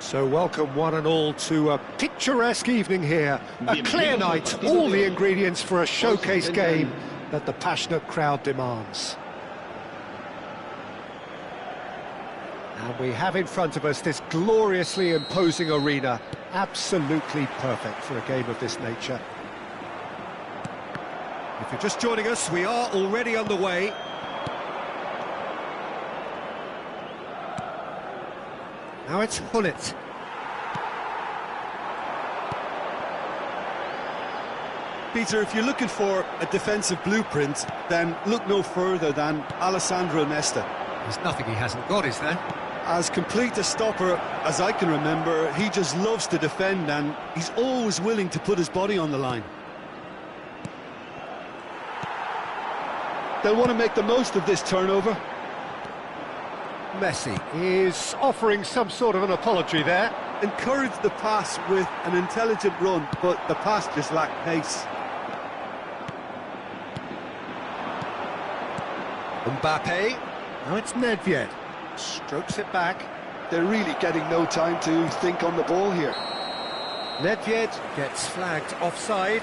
So welcome one and all to a picturesque evening here. A clear night, all the ingredients for a showcase game that the passionate crowd demands. And we have in front of us this gloriously imposing arena. Absolutely perfect for a game of this nature. If you're just joining us, we are already underway. Now it's Gullit. Peter, if you're looking for a defensive blueprint, then look no further than Alessandro Nesta. There's nothing he hasn't got, is there? As complete a stopper as I can remember, he just loves to defend and he's always willing to put his body on the line. They'll want to make the most of this turnover. Messi is offering some sort of an apology there. Encouraged the pass with an intelligent run, but the pass just lacked pace. Mbappe. Now it's Nedved. Strokes it back. They're really getting no time to think on the ball here. Nedved gets flagged offside.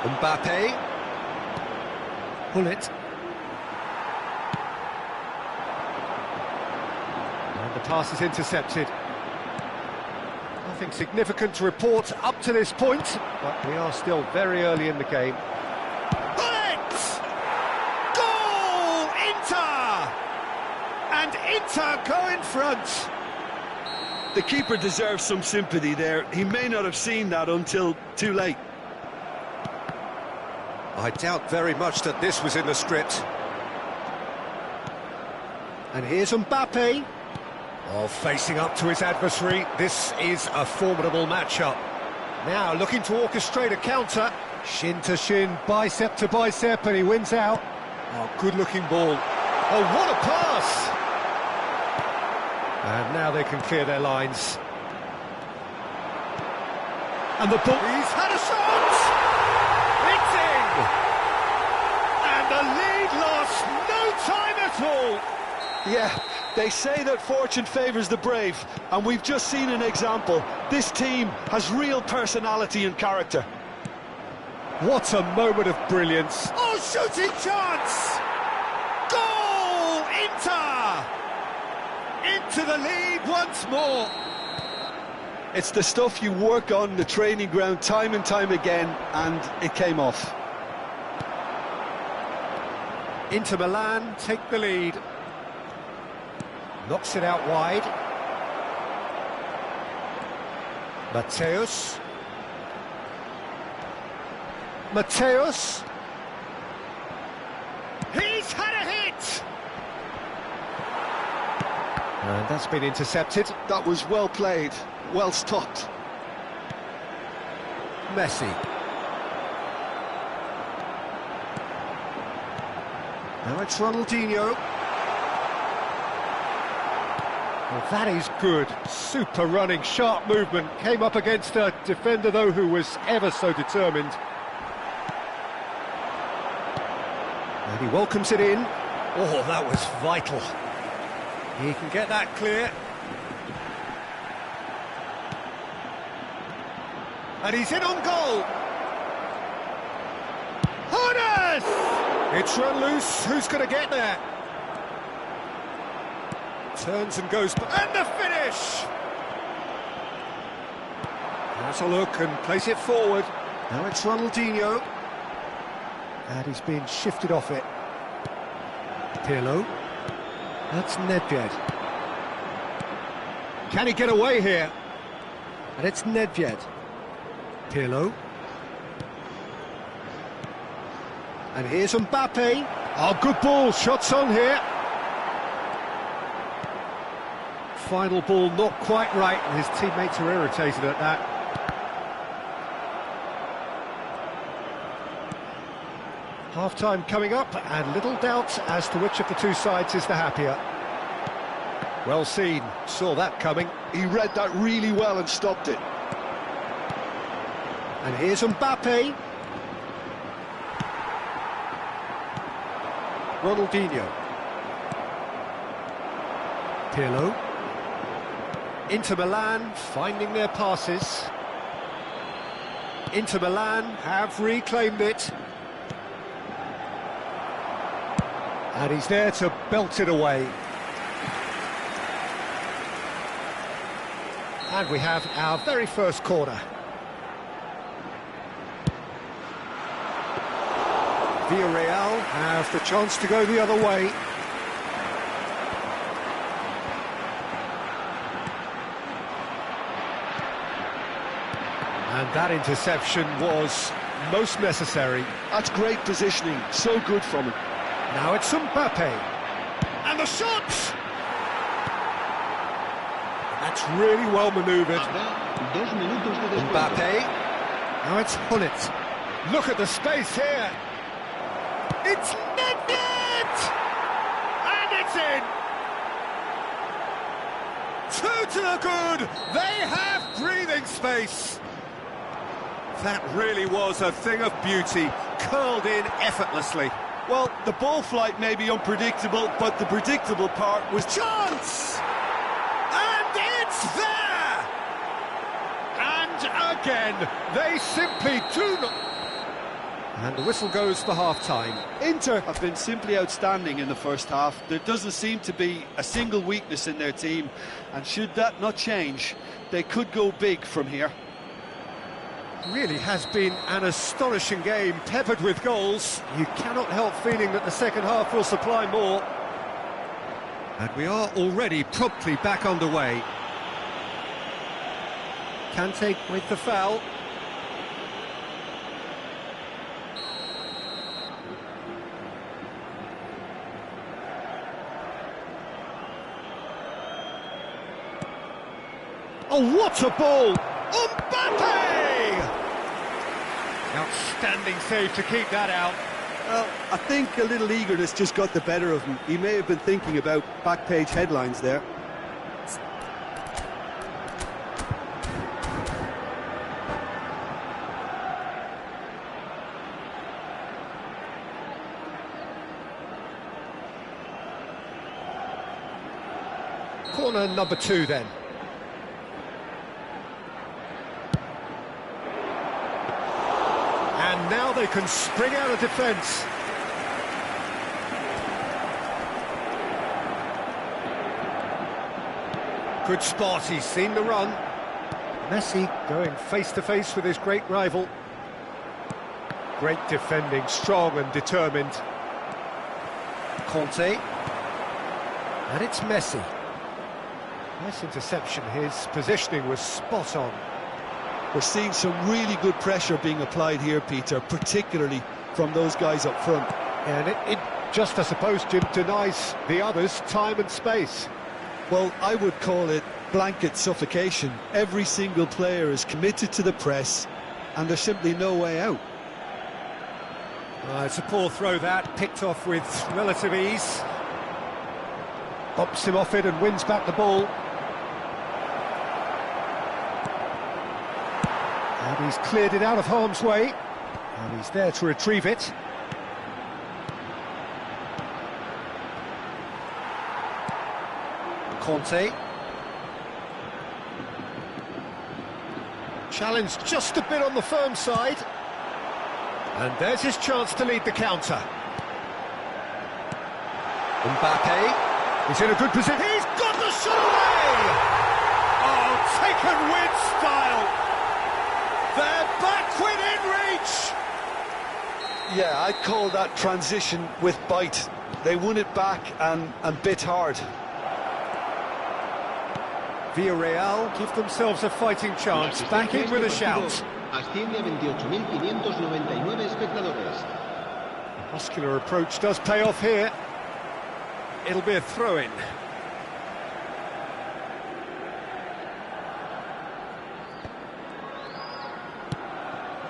Mbappe. Gullit. And the pass is intercepted. Nothing significant to report up to this point, but we are still very early in the game. Gullit! Goal! Inter! And Inter go in front. The keeper deserves some sympathy there. He may not have seen that until too late. I doubt very much that this was in the script. And here's Mbappe. Oh, facing up to his adversary. This is a formidable matchup. Now looking to orchestrate a counter. Shin to shin, bicep to bicep, and he wins out. Oh, good-looking ball. Oh, what a pass! And now they can clear their lines. And the ball... He's had a shot! It's in! And the lead lost no time at all! Yeah, they say that fortune favours the brave, and we've just seen an example. This team has real personality and character. What a moment of brilliance. Oh, shooting chance! Goal! Inter! Into the lead once more. It's the stuff you work on the training ground time and time again, and it came off. Inter Milan take the lead. Knocks it out wide. Mateus. Mateus. He's had a hit! And that's been intercepted. That was well played, well stopped. Messi. Now it's Ronaldinho. Well, that is good. Super running, sharp movement. Came up against a defender, though, who was ever so determined. And he welcomes it in. Oh, that was vital. He can get that clear. And he's in on goal. Hones! It's run loose. Who's going to get there? Turns and goes, and the finish! Has a look and plays it forward. Now it's Ronaldinho. And he's being shifted off it. Pirlo. That's Nedved. Can he get away here? And it's Nedved. Pirlo. And here's Mbappe. Oh, good ball, shots on here. Final ball not quite right, and his teammates are irritated at that. Half-time coming up, and little doubt as to which of the two sides is the happier. Well seen, saw that coming. He read that really well and stopped it. And here's Mbappe. Ronaldinho. Pirlo. Inter Milan finding their passes. Inter Milan have reclaimed it. And he's there to belt it away. And we have our very first corner. Villarreal have the chance to go the other way. And that interception was most necessary. That's great positioning, so good from him. Now it's Mbappe. And the shot! That's really well manoeuvred. Mbappe. Now it's Hullet. Look at the space here. It's Nedved! And it's in! 2 to the good! They have breathing space! That really was a thing of beauty, curled in effortlessly. Well, the ball flight may be unpredictable, but the predictable part was... Chance! And it's there! And again, they simply do not... And the whistle goes for half-time. Inter have been simply outstanding in the first half. There doesn't seem to be a single weakness in their team, and should that not change, they could go big from here. Really has been an astonishing game, peppered with goals. You cannot help feeling that the second half will supply more. And we are already promptly back underway. Kante with the foul. Oh, what a ball! Mbappe! Outstanding save to keep that out. Well, I think a little eagerness just got the better of him. He may have been thinking about back-page headlines there. Corner number 2 then. And now they can spring out of defence. Good spot, he's seen the run. Messi going face-to-face with his great rival. Great defending, strong and determined. Conte. And it's Messi. Nice interception, his positioning was spot on. We're seeing some really good pressure being applied here, Peter, particularly from those guys up front. And it just, I suppose, Jim, denies the others time and space. Well, I would call it blanket suffocation. Every single player is committed to the press, and there's simply no way out. It's a poor throw that, picked off with relative ease. Bops him off it and wins back the ball. And he's cleared it out of harm's way. And he's there to retrieve it. Conte. Challenged just a bit on the firm side. And there's his chance to lead the counter. Mbappe. He's in a good position. He's got the shot away! Oh, taken with style. They're back within reach. Yeah, I'd call that transition with bite. They won it back and bit hard. Villarreal give themselves a fighting chance, back in with a shout. Asciende a 28.599 espectadores. Muscular approach does pay off here. It'll be a throw-in.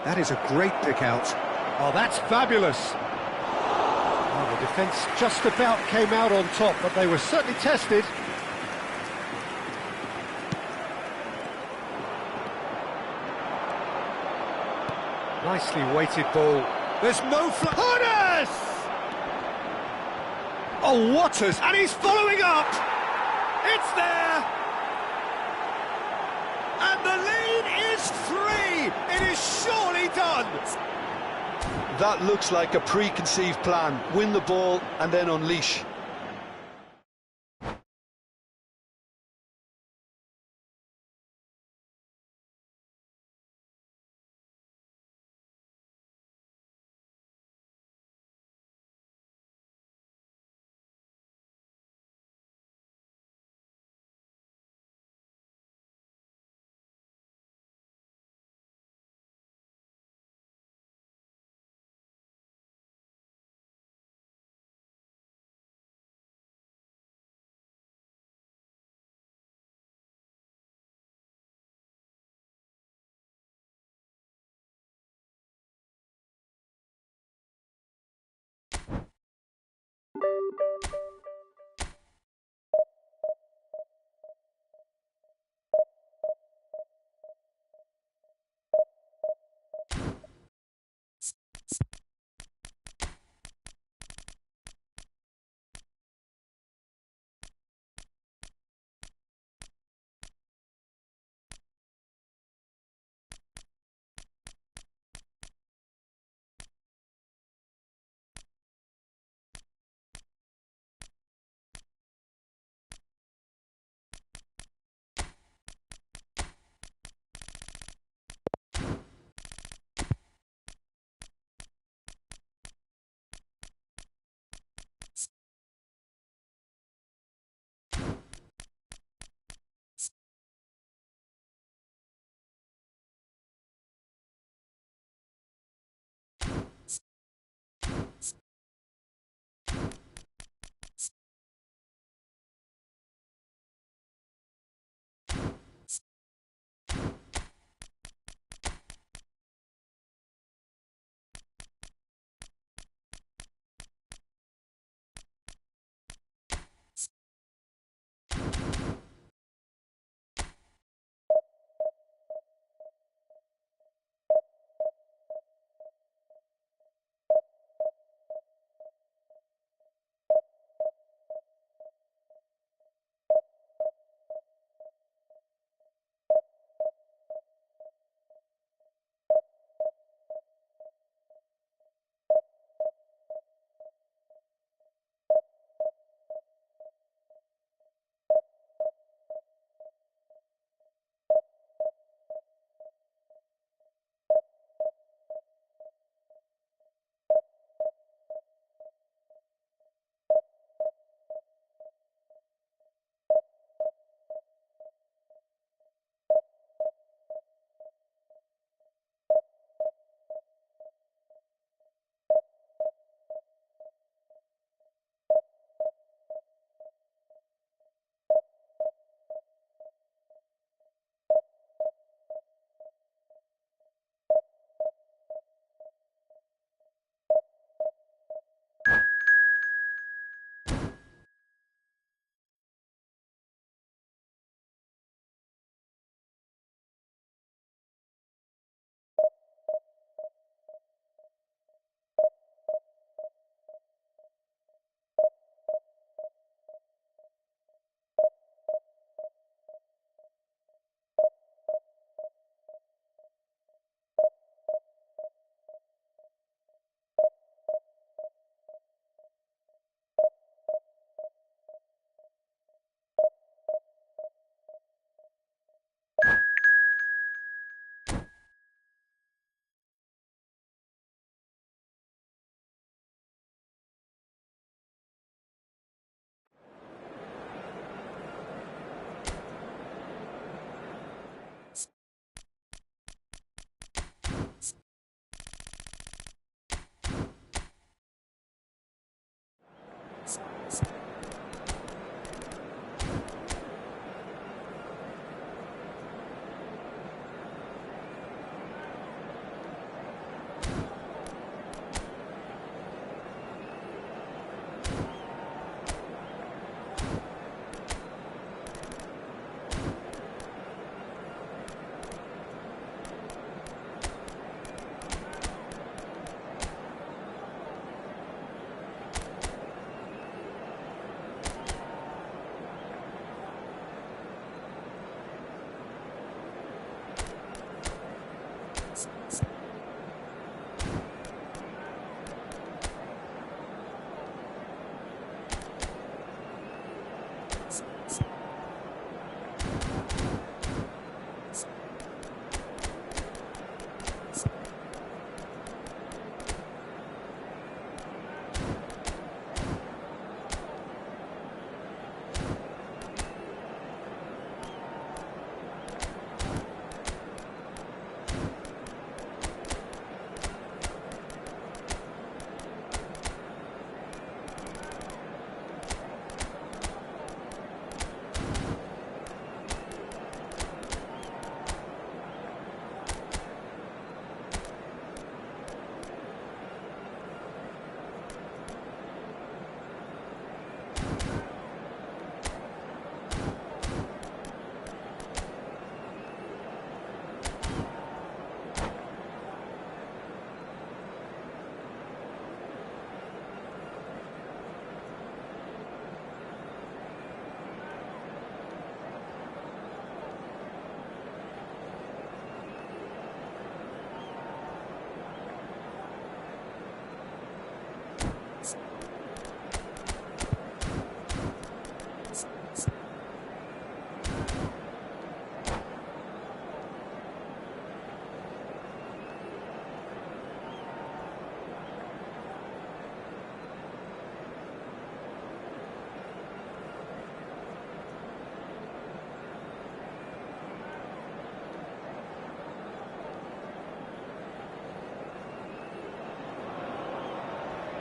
That is a great pick out. Oh, that's fabulous. Well, the defence just about came out on top, but they were certainly tested. Nicely weighted ball. There's no Hones! Oh, Waters, and he's following up! It's there! And the lead is 3! It is surely done! That looks like a preconceived plan. Win the ball and then unleash.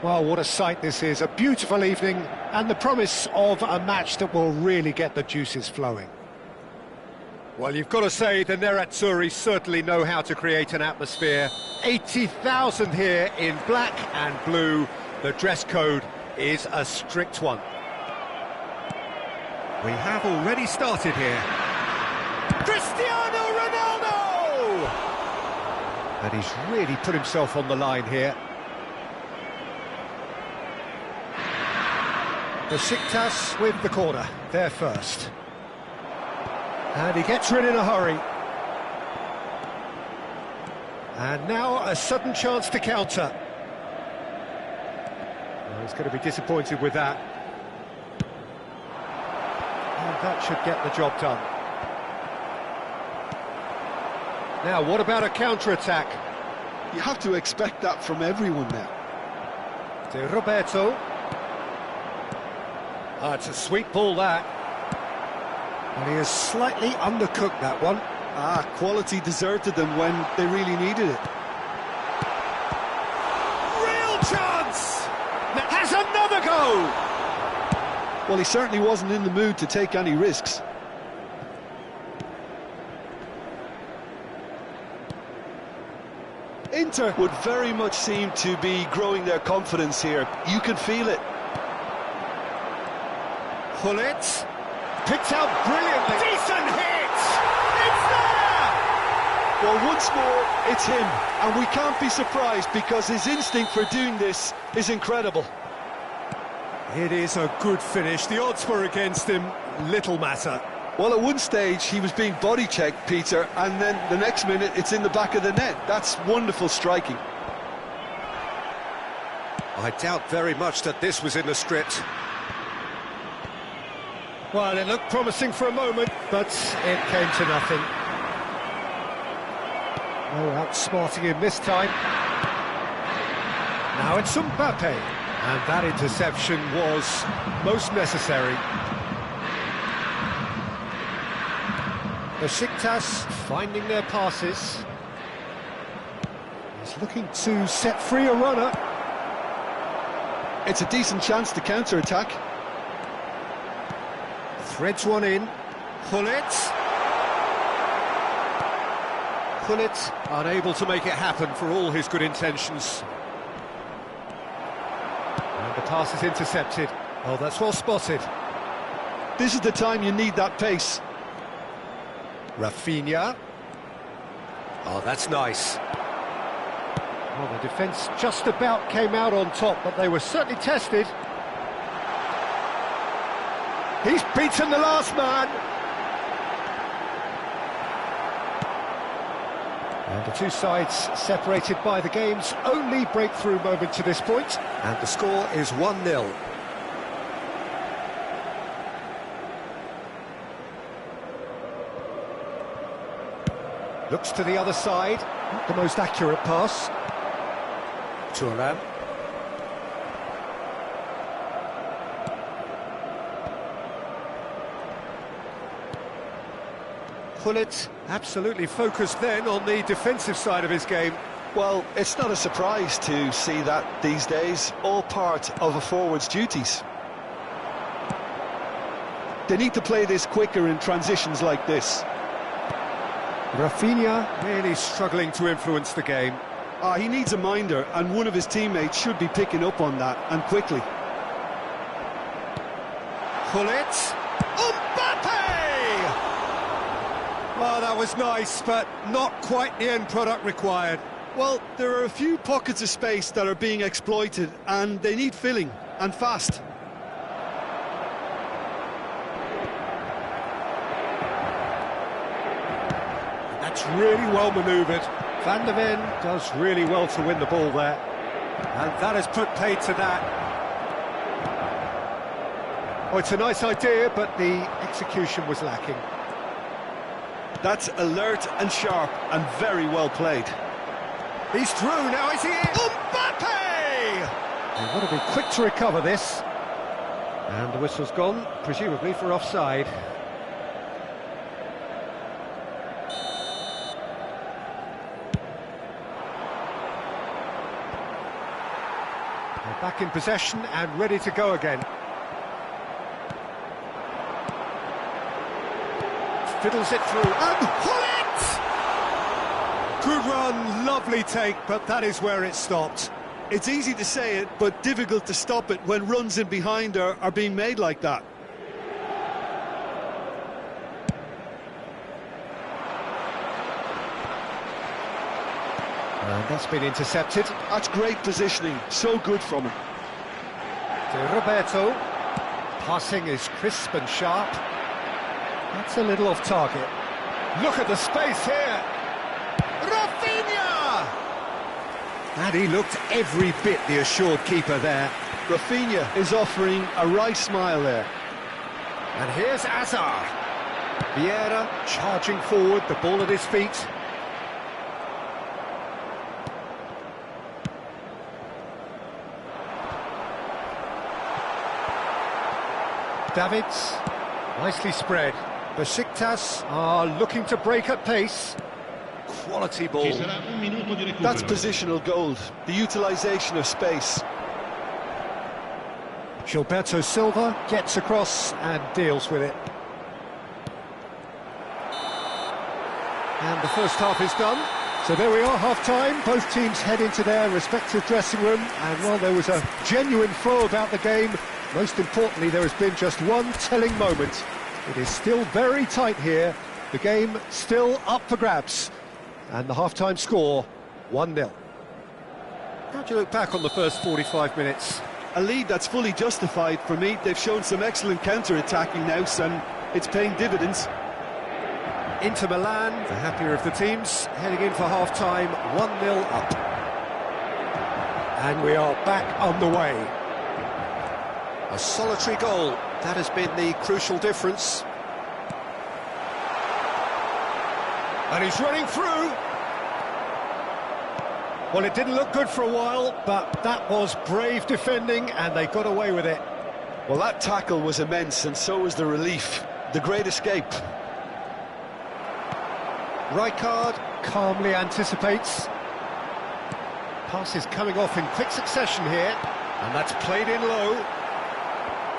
Well, what a sight this is. A beautiful evening and the promise of a match that will really get the juices flowing. Well, you've got to say the Nerazzurri certainly know how to create an atmosphere. 80,000 here in black and blue. The dress code is a strict one. We have already started here. Cristiano Ronaldo! And he's really put himself on the line here. Besiktas with the corner, there first. And he gets rid in a hurry. And now a sudden chance to counter. Well, he's going to be disappointed with that. And that should get the job done. Now, what about a counter-attack? You have to expect that from everyone now. De Roberto. Ah, it's a sweet ball, that. And he has slightly undercooked that one. Ah, quality deserted them when they really needed it. Real chance! Has another goal! Well, he certainly wasn't in the mood to take any risks. Inter would very much seem to be growing their confidence here. You can feel it. Gullit picked out brilliantly. Decent hit! It's there! Well, once more, it's him. And we can't be surprised because his instinct for doing this is incredible. It is a good finish. The odds were against him. Little matter. Well, at one stage, he was being body-checked, Peter, and then the next minute, it's in the back of the net. That's wonderful striking. I doubt very much that this was in the script. Well, it looked promising for a moment, but it came to nothing. No outsmarting him this time. Now it's Mbappe, and that interception was most necessary. Besiktas finding their passes. He's looking to set free a runner. It's a decent chance to counter-attack. Threads one in. Gullit. Gullit unable to make it happen for all his good intentions. And the pass is intercepted. Oh, that's well spotted. This is the time you need that pace. Rafinha. Oh, that's nice. Well, the defence just about came out on top, but they were certainly tested. He's beaten the last man. And the two sides separated by the game's only breakthrough moment to this point. And the score is 1-0. Looks to the other side. Not the most accurate pass. Thuram. Gullit absolutely focused then on the defensive side of his game. Well, it's not a surprise to see that these days, all part of a forward's duties. They need to play this quicker in transitions like this. Rafinha really struggling to influence the game. He needs a minder, and one of his teammates should be picking up on that, and quickly. Gullit. Mbappe! Well, that was nice, but not quite the end product required. Well, there are a few pockets of space that are being exploited, and they need filling, and fast. That's really well manoeuvred. Van der Ven does really well to win the ball there. And that has put paid to that. Oh, it's a nice idea, but the execution was lacking. That's alert and sharp, and very well played. He's through, now is he in? Mbappe! They've got to be quick to recover this. And the whistle's gone, presumably for offside. Back in possession and ready to go again. Fiddles it through and Hullet! Good run, lovely take, but that is where it stopped. It's easy to say it, but difficult to stop it when runs in behind are being made like that. And that's been intercepted. That's great positioning, so good from him. To Roberto. Passing is crisp and sharp. That's a little off target. Look at the space here. Rafinha! And he looked every bit the assured keeper there. Rafinha is offering a right smile there. And here's Azar. Vieira charging forward, the ball at his feet. Davids, nicely spread. Besiktas are looking to break at pace. Quality ball. That's positional gold, the utilisation of space. Gilberto Silva gets across and deals with it. And the first half is done. So there we are, half-time. Both teams head into their respective dressing room. And while there was a genuine flow about the game, most importantly, there has been just one telling moment. It is still very tight here. The game still up for grabs. And the half-time score, 1-0. How do you look back on the first 45 minutes? A lead that's fully justified for me. They've shown some excellent counter-attacking now, and it's paying dividends. Inter Milan, the happier of the teams, heading in for half-time, 1-0 up. And we are back on the way. A solitary goal, that has been the crucial difference. And he's running through. Well, it didn't look good for a while, but that was brave defending, and they got away with it. Well, that tackle was immense, and so was the relief. The great escape. Rijkaard calmly anticipates. Pass is coming off in quick succession here, and that's played in low.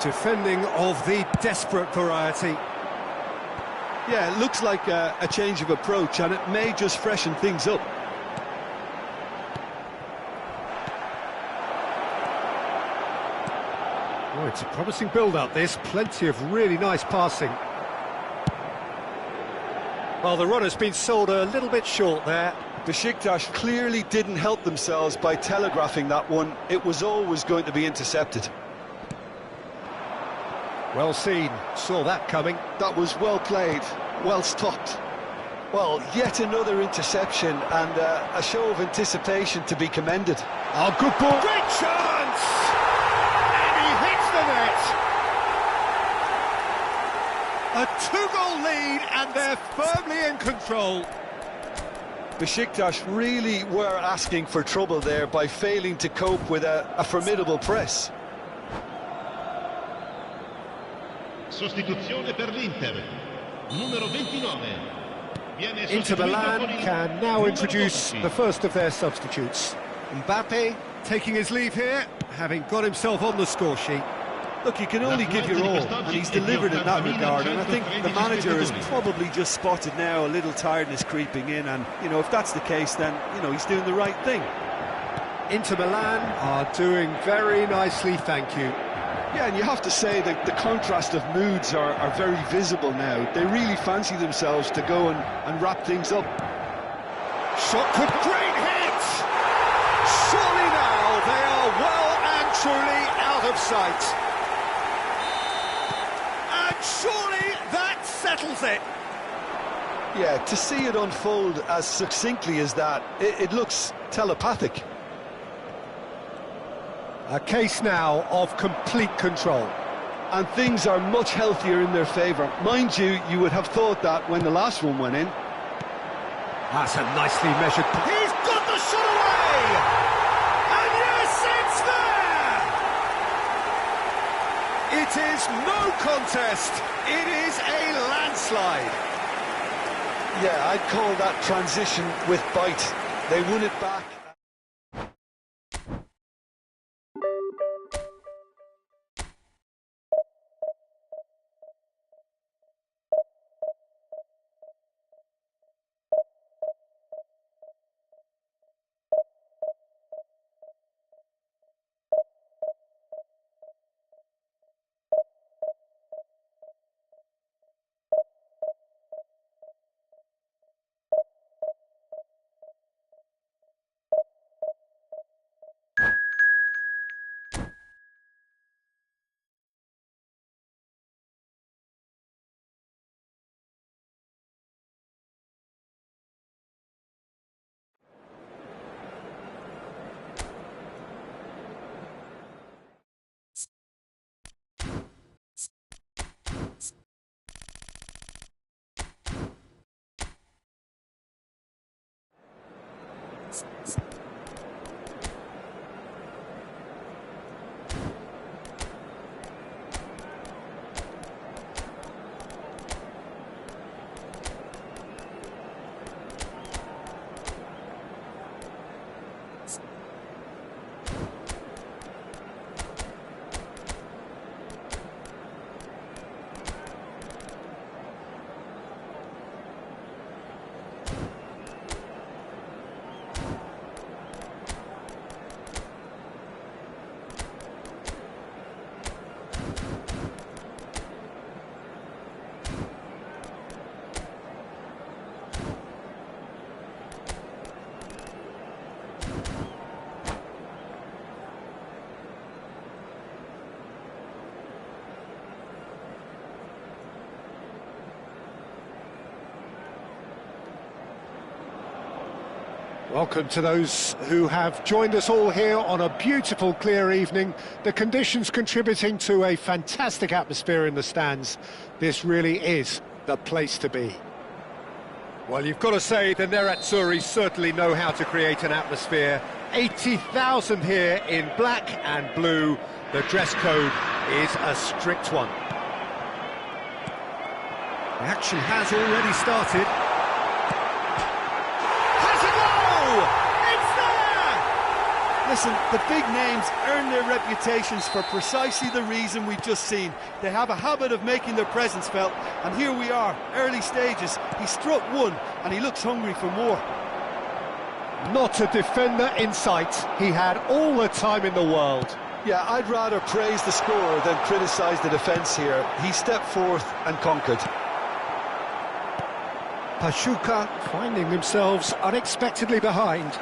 Defending of the desperate variety. Yeah, it looks like a change of approach, and it may just freshen things up. Oh, it's a promising build-up, this. Plenty of really nice passing. Well, the run has been sold a little bit short there. Besiktas clearly didn't help themselves by telegraphing that one. It was always going to be intercepted. Well seen, saw that coming. That was well played, well stopped. Well, yet another interception and a show of anticipation to be commended. Oh, good ball. Great chance! And he hits the net. A two-goal lead and they're firmly in control. Besiktas really were asking for trouble there by failing to cope with a formidable press. Sostituzione per l'Inter. Numero 29. Inter Milan can now introduce the first of their substitutes. Mbappe taking his leave here, having got himself on the score sheet. Look, you can only give your all, and he's delivered in that regard, and I think the manager has probably just spotted now a little tiredness creeping in, and, you know, if that's the case, then, you know, he's doing the right thing. Inter Milan are doing very nicely, thank you. Yeah, and you have to say that the contrast of moods are very visible now. They really fancy themselves to go and wrap things up. Shot could great hit! Surely now they are well and truly out of sight. And surely that settles it. Yeah, to see it unfold as succinctly as that, it looks telepathic. A case now of complete control. And things are much healthier in their favour. Mind you, you would have thought that when the last one went in. That's a nicely measured... He's got the shot away! And yes, it's there! It is no contest. It is a landslide. Yeah, I'd call that transition with bite. They won it back. Welcome to those who have joined us all here on a beautiful, clear evening. The conditions contributing to a fantastic atmosphere in the stands. This really is the place to be. Well, you've got to say the Nerazzurri certainly know how to create an atmosphere. 80,000 here in black and blue. The dress code is a strict one. The action has already started. Listen, the big names earn their reputations for precisely the reason we've just seen. They have a habit of making their presence felt, and here we are, early stages. He struck one, and he looks hungry for more. Not a defender in sight. He had all the time in the world. Yeah, I'd rather praise the scorer than criticise the defence here. He stepped forth and conquered. Pachuca finding themselves unexpectedly behind.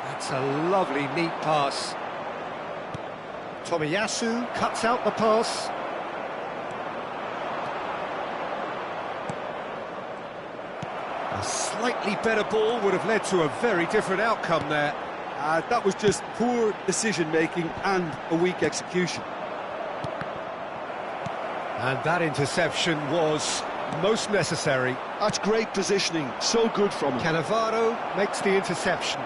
That's a lovely, neat pass. Tomiyasu cuts out the pass. A slightly better ball would have led to a very different outcome there. That was just poor decision-making and a weak execution. And that interception was most necessary. That's great positioning, so good from him. Cannavaro makes the interception.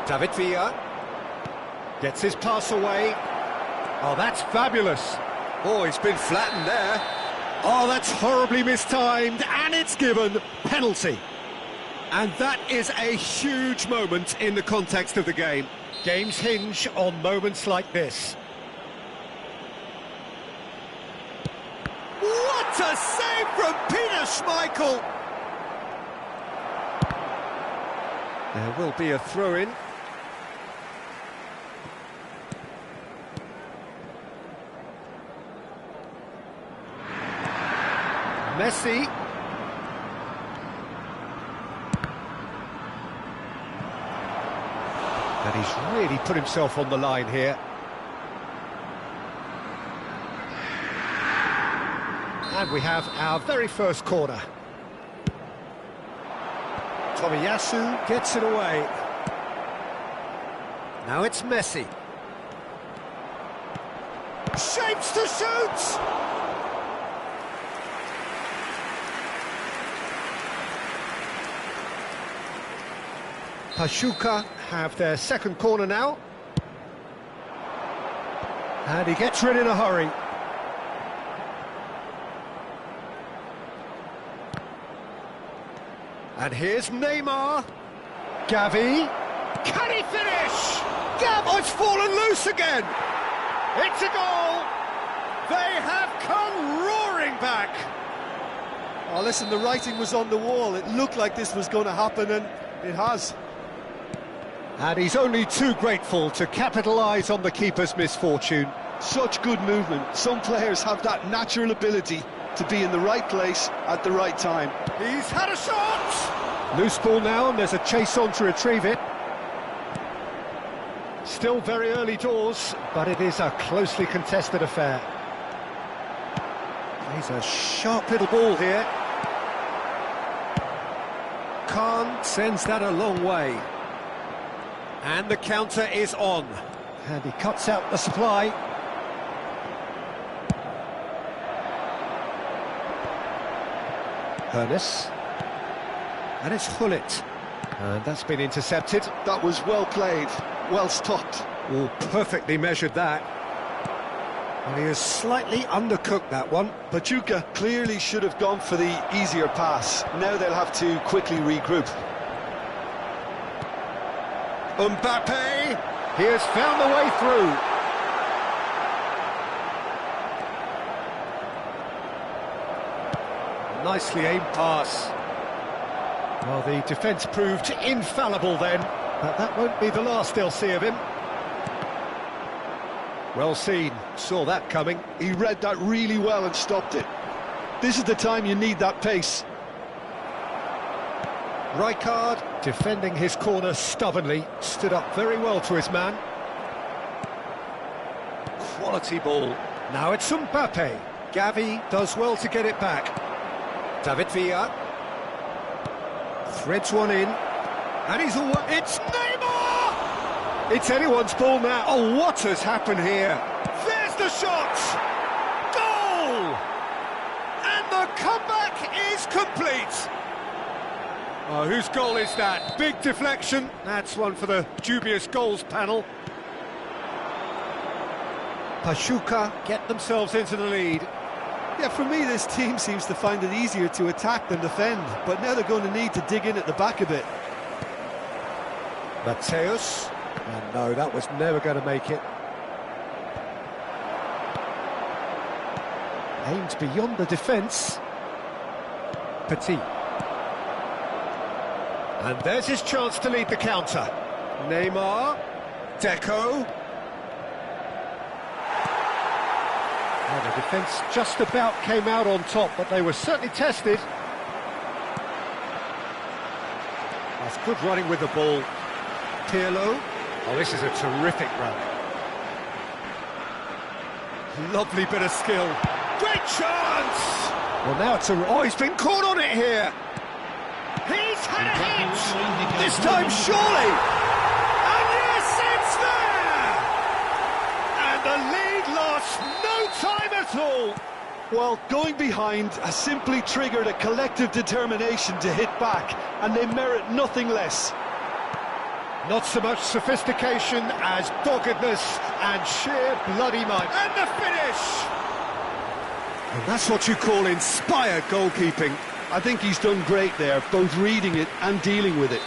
David Villa gets his pass away. Oh, that's fabulous. Oh, he's been flattened there. Oh, that's horribly mistimed, and it's given penalty. And that is a huge moment in the context of the game. Games hinge on moments like this. What a save from Peter Schmeichel! There will be a throw-in. Messi. And he's really put himself on the line here. And we have our very first corner. Tomiyasu gets it away. Now it's Messi. Shapes to shoot! Pachuca have their second corner now. And he gets rid in a hurry. And here's Neymar. Gavi. Can he finish? Oh, it's fallen loose again. It's a goal. They have come roaring back. Oh, listen, the writing was on the wall. It looked like this was going to happen, and it has. And he's only too grateful to capitalise on the keeper's misfortune. Such good movement. Some players have that natural ability to be in the right place at the right time. He's had a shot! Loose ball now, and there's a chase on to retrieve it. Still very early doors, but it is a closely contested affair. He's a sharp little ball here. Khan sends that a long way. And the counter is on. And he cuts out the supply. Ernest. And it's Hullet. And that's been intercepted. That was well played, well stopped. Oh, perfectly measured that. And he has slightly undercooked that one. Pachuca clearly should have gone for the easier pass. Now they'll have to quickly regroup. Mbappe, he has found the way through. Nicely aimed pass. Well, the defence proved infallible then, but that won't be the last they'll see of him. Well seen, saw that coming. He read that really well and stopped it. This is the time you need that pace. Rijkaard, defending his corner stubbornly, stood up very well to his man. Quality ball. Now it's Mbappe. Gavi does well to get it back. David Villa. Threads one in. And he's all... It's Neymar! It's anyone's ball now. Oh, what has happened here? There's the shot! Goal! And the comeback is complete! Oh, whose goal is that? Big deflection. That's one for the dubious goals panel. Pachuca get themselves into the lead. Yeah, for me, this team seems to find it easier to attack than defend, but now they're going to need to dig in at the back a bit. Mateus. And no, that was never going to make it. Aimed beyond the defence. Petit. And there's his chance to lead the counter. Neymar. Deco. Well, the defence just about came out on top, but they were certainly tested. That's good running with the ball. Pirlo. Oh, this is a terrific run. Lovely bit of skill. Great chance! Well, now it's a... Oh, he's been caught on it here. He's had a hit! This time, surely! And yes, it's there! And the lead lost no time at all. Well, going behind has simply triggered a collective determination to hit back, and they merit nothing less. Not so much sophistication as doggedness and sheer bloody might. And the finish! And that's what you call inspired goalkeeping. I think he's done great there, both reading it and dealing with it.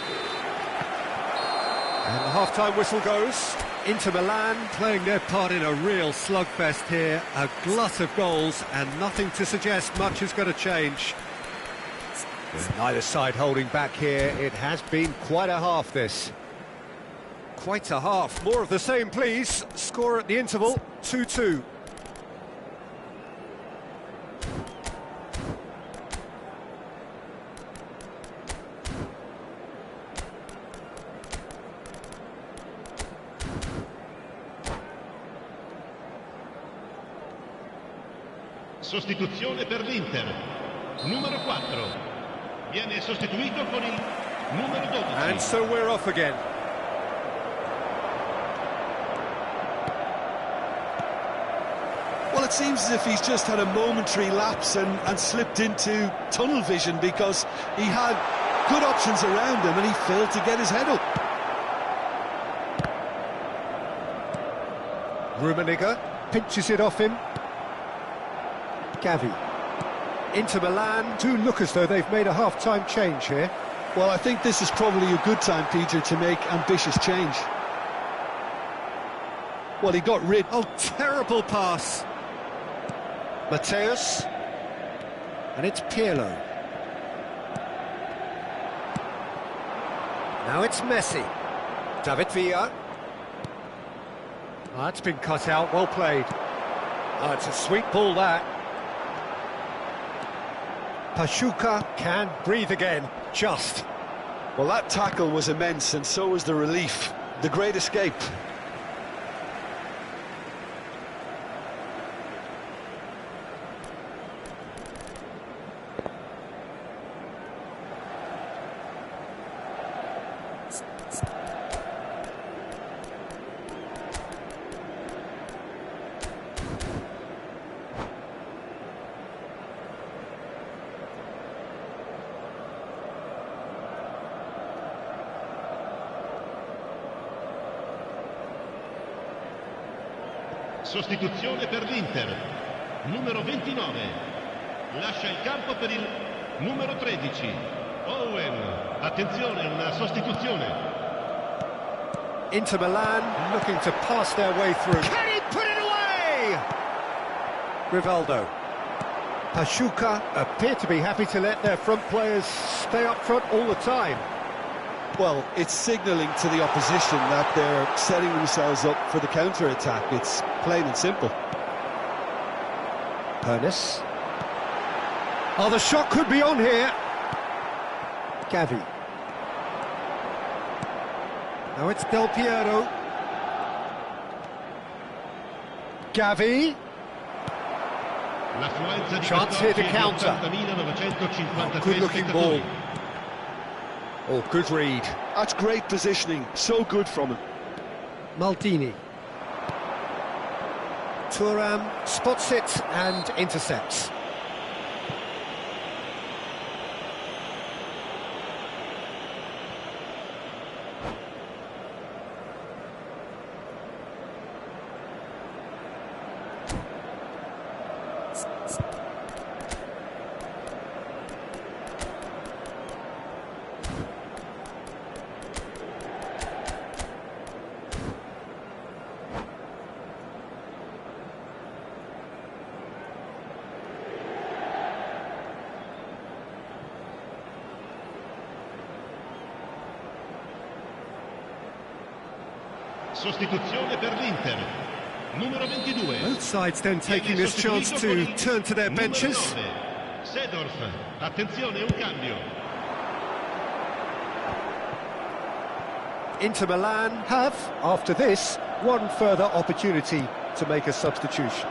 And the half-time whistle goes. Inter Milan playing their part in a real slugfest here. A glut of goals and nothing to suggest much is going to change. With neither side holding back here, it has been quite a half, this. Quite a half. More of the same, please. Score at the interval, 2-2. Sostituzione per l'Inter. Numero 4. Viene sostituito con il numero 12. And so we're off again. Well, it seems as if he's just had a momentary lapse and slipped into tunnel vision, because he had good options around him and he failed to get his head up. Rummenigge pinches it off him. Gavi. Inter Milan do look as though they've made a half-time change here. Well, I think this is probably a good time, Peter, to make ambitious change. Well, he got rid... Oh, terrible pass. Mateus. And it's Pirlo. Now it's Messi. David Villa. Oh, that's been cut out, well played. Oh, it's a sweet ball, that. Pachuca can breathe again, just. Well, that tackle was immense, and so was the relief. The great escape. Sostituzione per l'Inter. Numero 29. Lascia il campo per il numero 13. Owen. Attenzione, una sostituzione. Inter Milan looking to pass their way through. Can he put it away? Rivaldo. Pachuca appear to be happy to let their front players stay up front all the time. Well, it's signalling to the opposition that they're setting themselves up for the counter-attack. It's plain and simple. Pernis. Oh, the shot could be on here. Gavi. Now it's Del Piero. Gavi. Chance here to counter. Oh, good-looking ball. Oh, good read. That's great positioning. So good from him. Maldini. Thuram spots it and intercepts. Sostituzione per l'Inter. Numero 22. Both sides then taking this chance to turn to their benches. Seedorf. Attenzione, un cambio. Inter Milan have, after this, one further opportunity to make a substitution.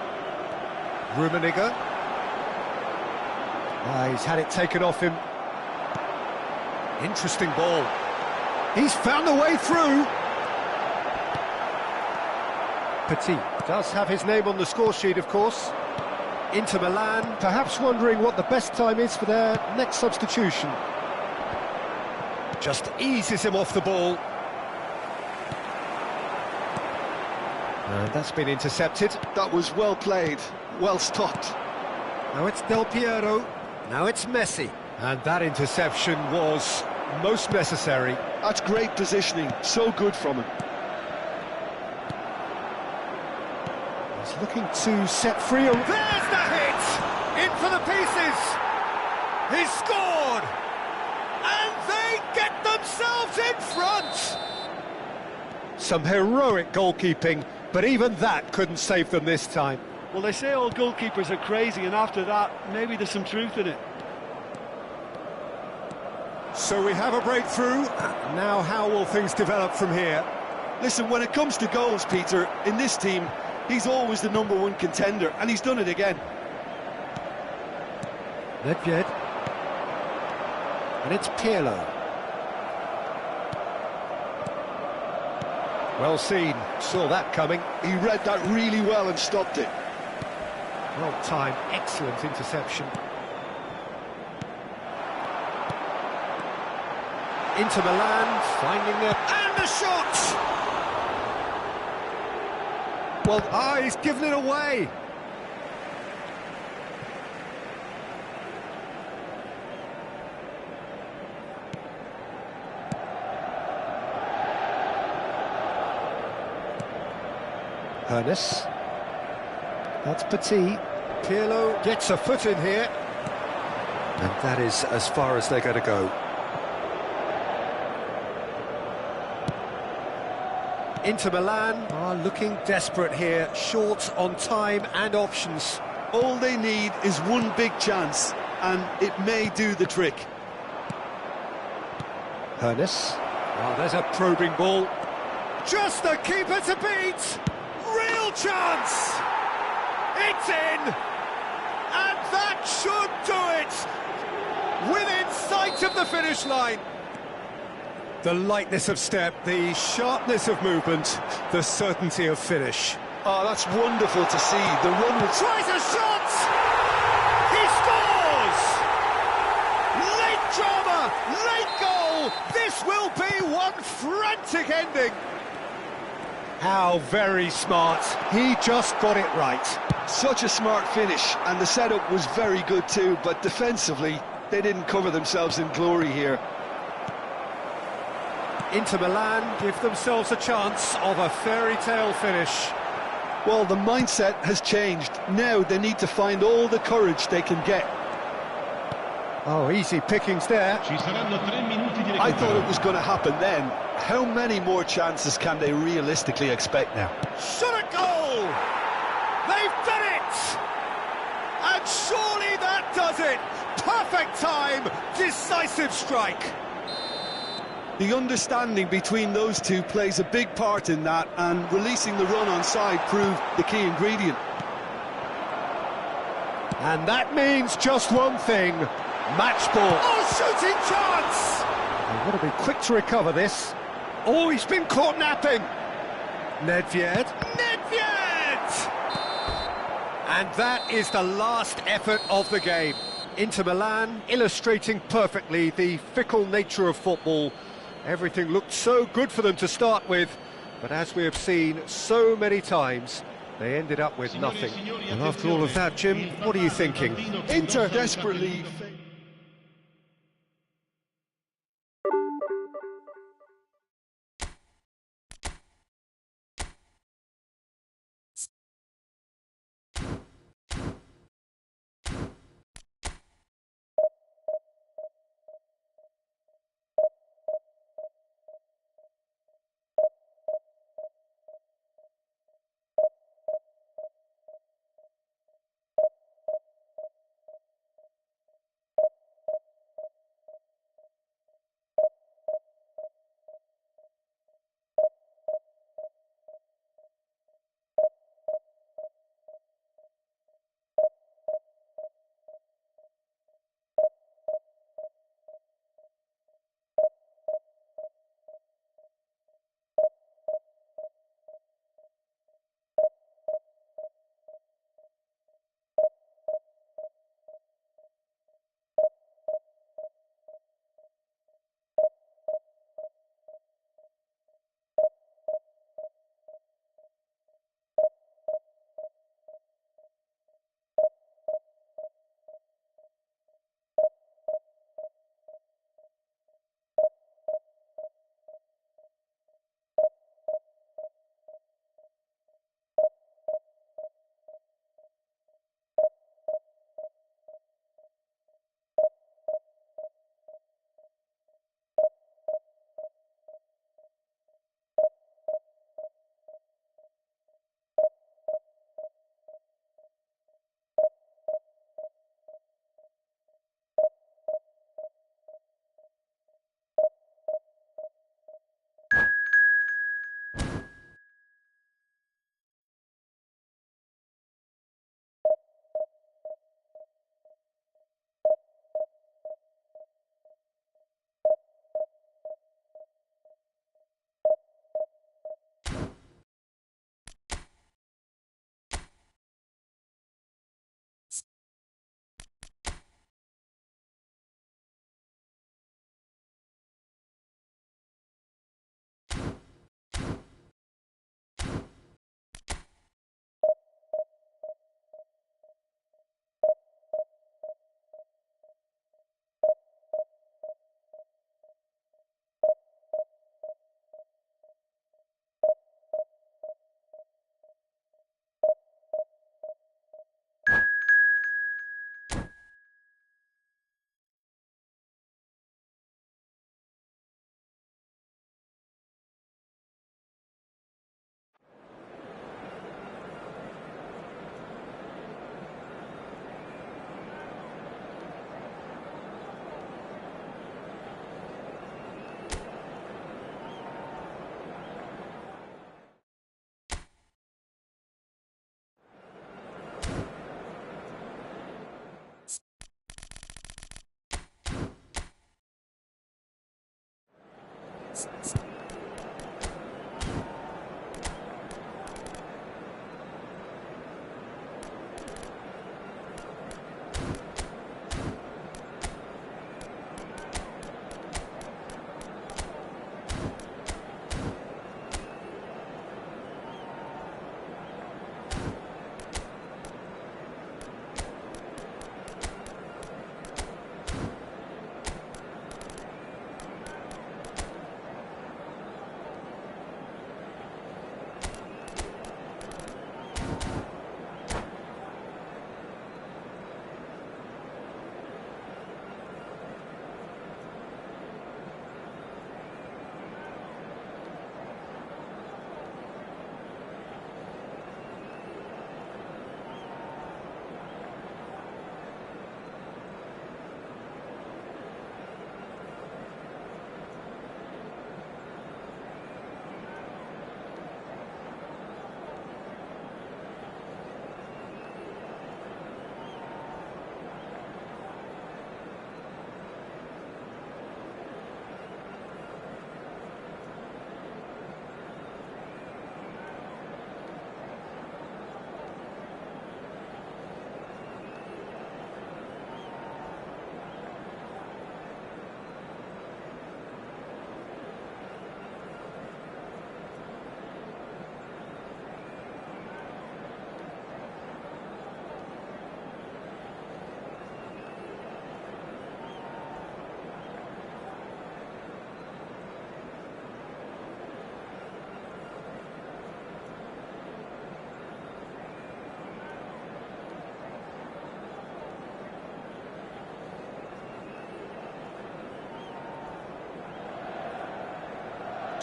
Rummenigge. He's had it taken off him. Interesting ball. He's found a way through. Petit does have his name on the score sheet, of course. Inter Milan perhaps wondering what the best time is for their next substitution. Just eases him off the ball. And that's been intercepted. That was well played, well stopped. Now it's Del Piero. Now it's Messi. And that interception was most necessary. That's great positioning, so good from him. He's looking to set free. There's the hit! In for the pieces! He's scored! And they get themselves in front! Some heroic goalkeeping, but even that couldn't save them this time. Well, they say all goalkeepers are crazy, and after that, maybe there's some truth in it. So we have a breakthrough. Now how will things develop from here? Listen, when it comes to goals, Peter, in this team, he's always the #1 contender, and he's done it again. Nedved. And it's Pirlo. Well seen, saw that coming. He read that really well and stopped it. Well timed, excellent interception. Inter Milan finding their... And the shot! Well, he's given it away. Pernis. That's Petit. Pirlo gets a foot in here. And that is as far as they're going to go. Inter Milan are looking desperate here, short on time and options. All they need is one big chance, and it may do the trick. Pernis. Oh, there's a probing ball. Just the keeper to beat! Real chance! It's in! And that should do it! Within sight of the finish line. The lightness of step, the sharpness of movement, the certainty of finish. Oh, that's wonderful to see. The run was... Tries a shot! He scores! Late drama, late goal! This will be one frantic ending. How very smart. He just got it right. Such a smart finish, and the setup was very good too, but defensively, they didn't cover themselves in glory here. Inter Milan give themselves a chance of a fairy tale finish. Well, the mindset has changed. Now they need to find all the courage they can get. Oh, easy pickings there. Ci saranno 3 minuti di I recupero. thought it was going to happen then. How many more chances can they realistically expect now? Shot a goal! They've done it! And surely that does it! Perfect time, decisive strike. The understanding between those two plays a big part in that, and releasing the run on side proved the key ingredient. And that means just one thing, match ball. Oh, shooting chance! They've got to be quick to recover this. Oh, he's been caught napping. Nedved. Nedved! And that is the last effort of the game. Inter Milan illustrating perfectly the fickle nature of football. Everything looked so good for them to start with, but as we have seen so many times, they ended up with nothing. And after all of that, Jim, what are you thinking? Inter desperately...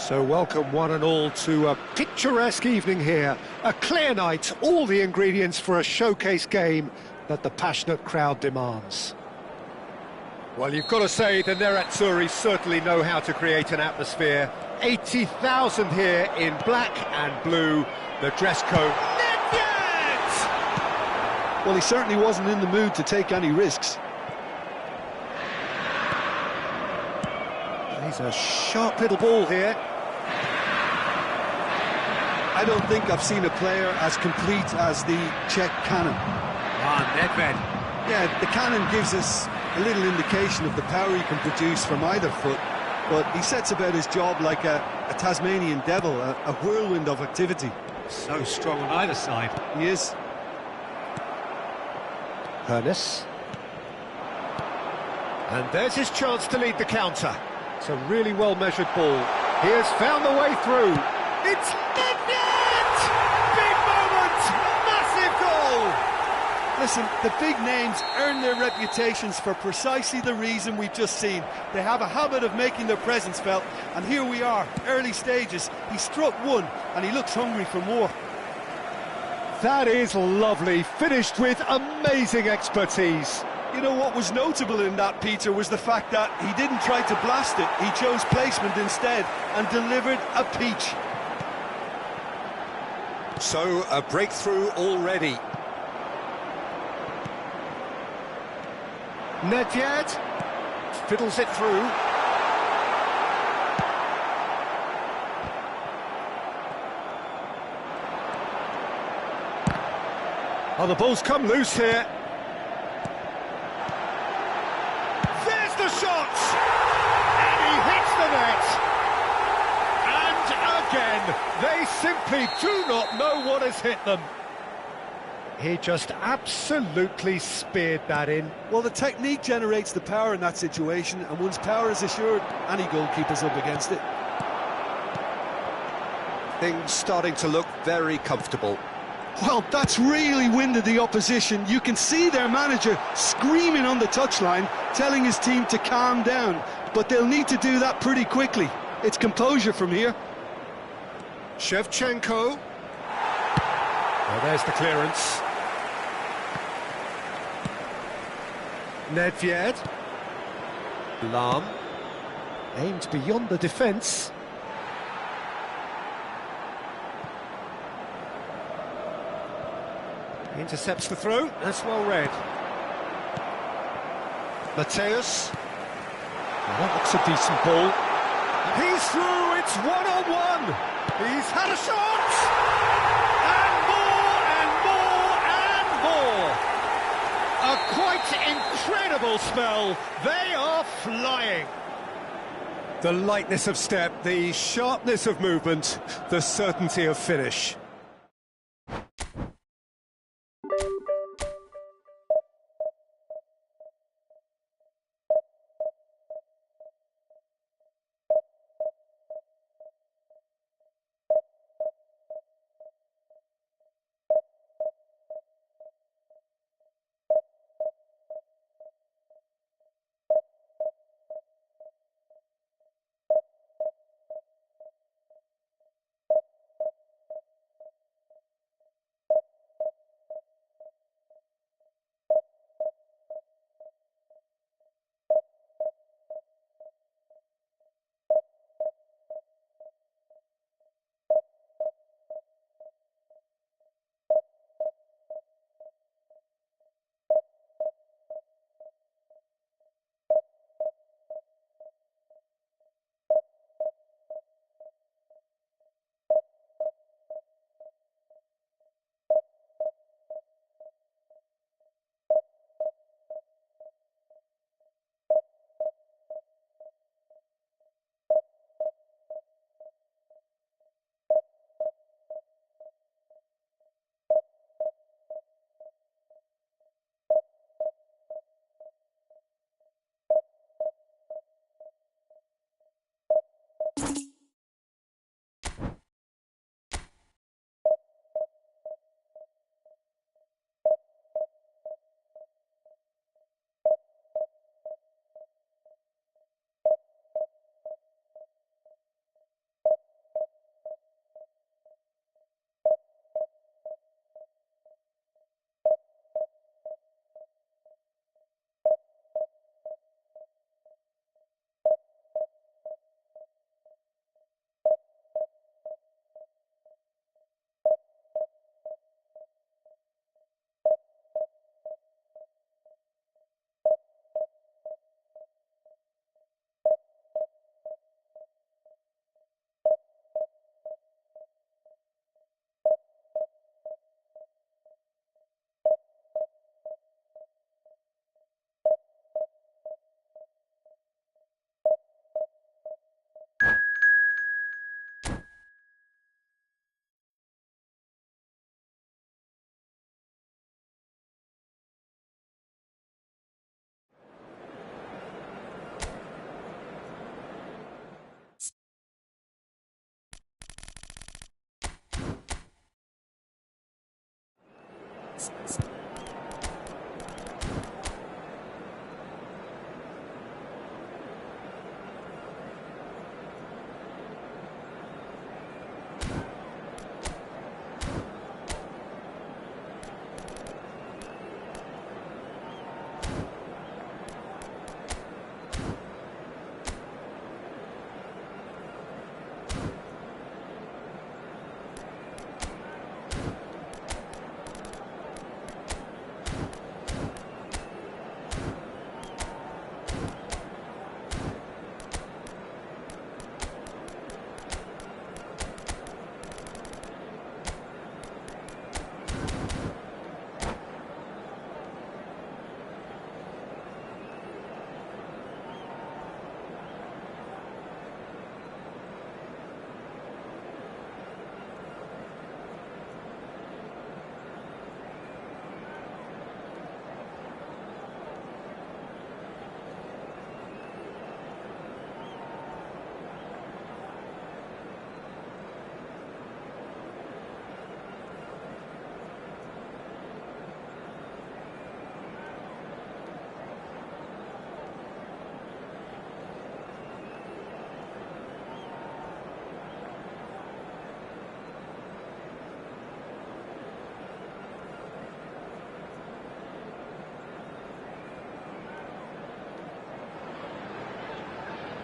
So welcome one and all to a picturesque evening here. A clear night, all the ingredients for a showcase game that the passionate crowd demands. Well, you've got to say the Nerazzurri certainly know how to create an atmosphere. 80,000 here in black and blue, the dress code. Nedved! Well, he certainly wasn't in the mood to take any risks. He's a sharp little ball here. I don't think I've seen a player as complete as the Czech cannon. Nedved. Yeah, the cannon gives us a little indication of the power he can produce from either foot, but he sets about his job like a Tasmanian devil, a whirlwind of activity. So strong on either side. He is. Hernes. And there's his chance to lead the counter. It's a really well-measured ball. He has found the way through. It's Nedved! Big moment! Massive goal! Listen, the big names earn their reputations for precisely the reason we've just seen. They have a habit of making their presence felt, and here we are, early stages. He struck one, and he looks hungry for more. That is lovely, finished with amazing expertise. You know what was notable in that, Peter, was the fact that he didn't try to blast it. He chose placement instead and delivered a peach. So, a breakthrough already. Nedved fiddles it through. Oh, the ball's come loose here. There's the shot! And he hits the net! And again, they simply do not know what has hit them. He just absolutely speared that in. Well, the technique generates the power in that situation, and once power is assured, any goalkeeper's up against it. Things starting to look very comfortable. Well, that's really winded the opposition. You can see their manager screaming on the touchline, telling his team to calm down. But they'll need to do that pretty quickly. It's composure from here. Shevchenko. Oh, there's the clearance. Nedved. Lahm. Aimed beyond the defence. Intercepts the throw, that's well read. Mateus. Well, that looks a decent ball. He's through, it's one-on-one. He's had a shot! And more! A quite incredible spell. They are flying. The lightness of step, the sharpness of movement, the certainty of finish.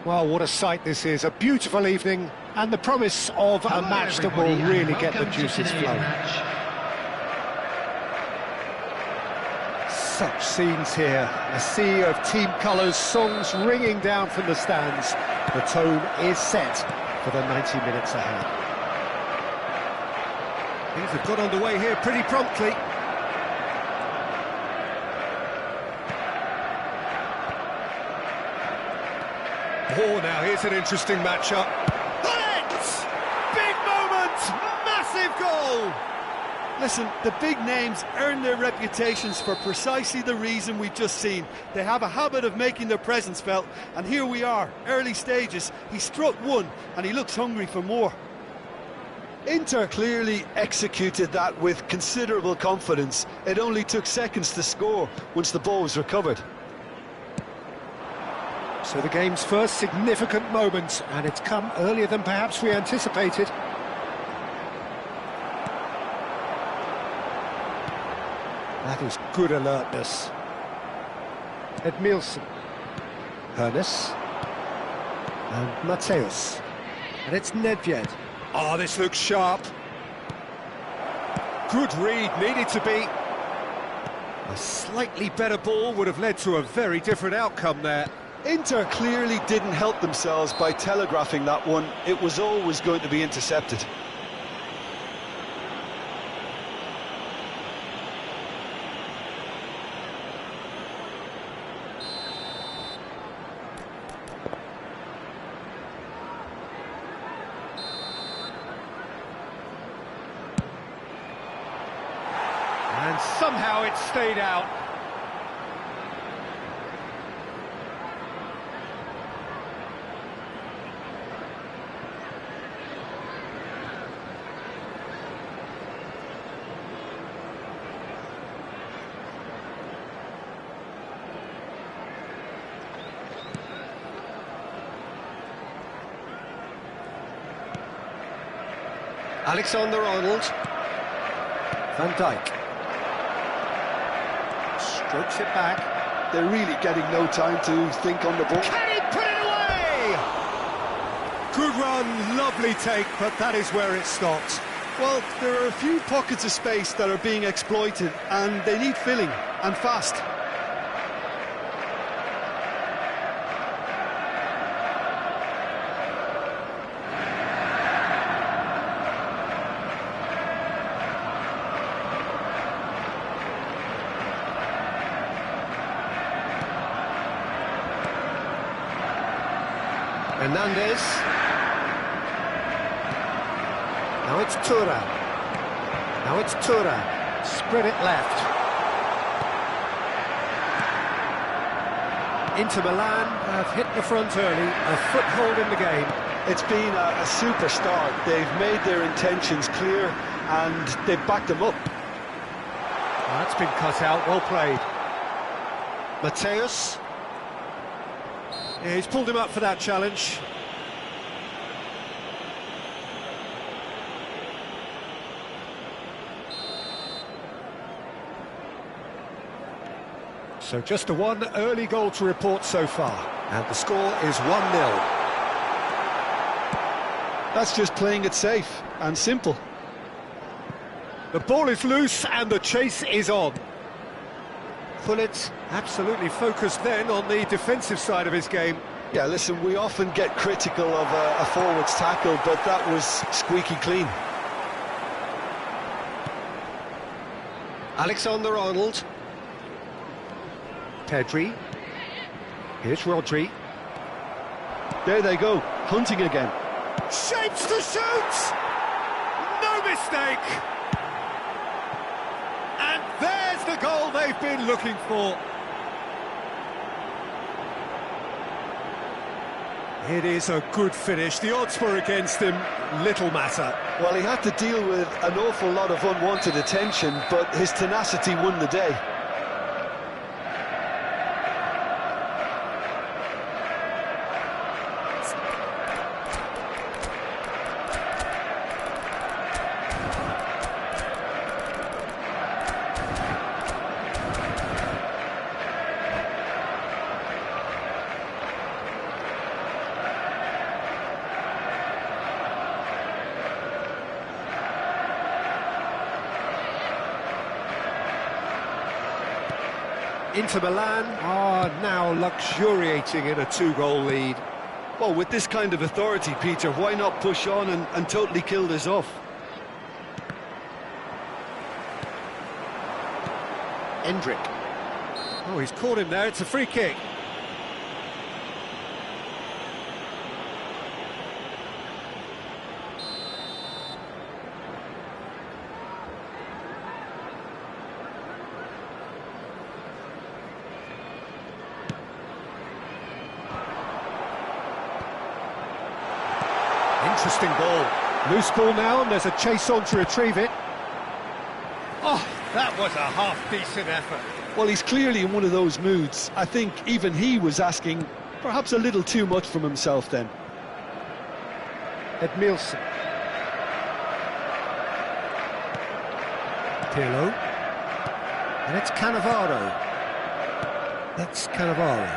Well, what a sight this is. A beautiful evening and the promise of a match that will really get the juices flowing. Such scenes here. A sea of team colours, songs ringing down from the stands. The tone is set for the 90 minutes ahead. Things have got underway here pretty promptly. Oh, now here's an interesting matchup. Got it! Big moment! Massive goal! Listen, the big names earn their reputations for precisely the reason we've just seen. They have a habit of making their presence felt, and here we are, early stages. He struck one, and he looks hungry for more. Inter clearly executed that with considerable confidence. It only took seconds to score once the ball was recovered. So the game's first significant moment, and it's come earlier than perhaps we anticipated. That is good alertness. Edmilson. Hernes. And Mateus. And it's Nedved. Oh, this looks sharp. Good read, needed to be. A slightly better ball would have led to a very different outcome there. Inter clearly didn't help themselves by telegraphing that one. It was always going to be intercepted. And somehow it stayed out. Alexander-Arnold. Van Dijk. Strokes it back. They're really getting no time to think on the ball. Can he put it away? Good run, lovely take, but that is where it stopped. Well, there are a few pockets of space that are being exploited, and they need filling, and fast. Hernandez. Now it's Tura. Now it's Tura. Spread it left. Inter Milan have hit the front early, a foothold in the game. It's been a super start. They've made their intentions clear and they've backed them up. That's been cut out, well played. Mateus. Yeah, he's pulled him up for that challenge. So just the one early goal to report so far, and the score is 1-0. That's just playing it safe and simple. The ball is loose and the chase is on. Pullet absolutely focused then on the defensive side of his game. Yeah, listen, we often get critical of a forward's tackle, but that was squeaky clean. Alexander-Arnold. Pedri. Here's Rodri. There they go, hunting again. Shapes to shoot! No mistake! And there's the goal they've been looking for. It is a good finish. The odds were against him, little matter. Well, he had to deal with an awful lot of unwanted attention, but his tenacity won the day. Inter Milan are now luxuriating in a 2-goal lead. Well, with this kind of authority, Peter, why not push on and totally kill this off? Endrick. Oh, he's caught him there, it's a free kick. Interesting ball. Loose ball now, and there's a chase on to retrieve it. Oh, that was a half-decent effort. Well, he's clearly in one of those moods. I think even he was asking perhaps a little too much from himself then. Edmilson. Pirlo. And it's Cannavaro. That's Cannavaro.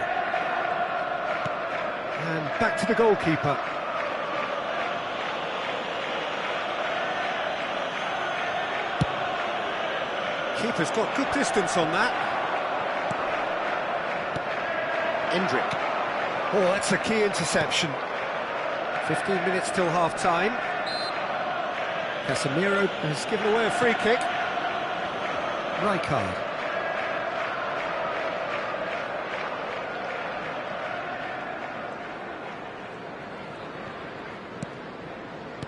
And back to the goalkeeper. Keeper's got good distance on that. Endrick. Oh, that's a key interception. 15 minutes till half-time. Casemiro has given away a free kick. Rijkaard.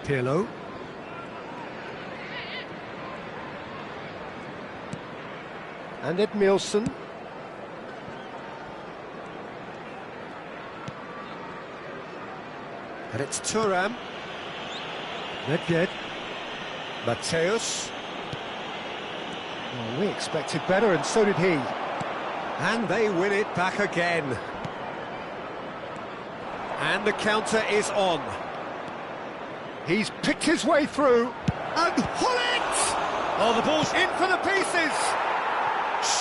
Pirlo. And Edmilson. And it's Thuram. Nedved. Mateus. Well, we expected better, and so did he. And they win it back again. And the counter is on. He's picked his way through. And Hullet! Oh, the ball's in for the pieces!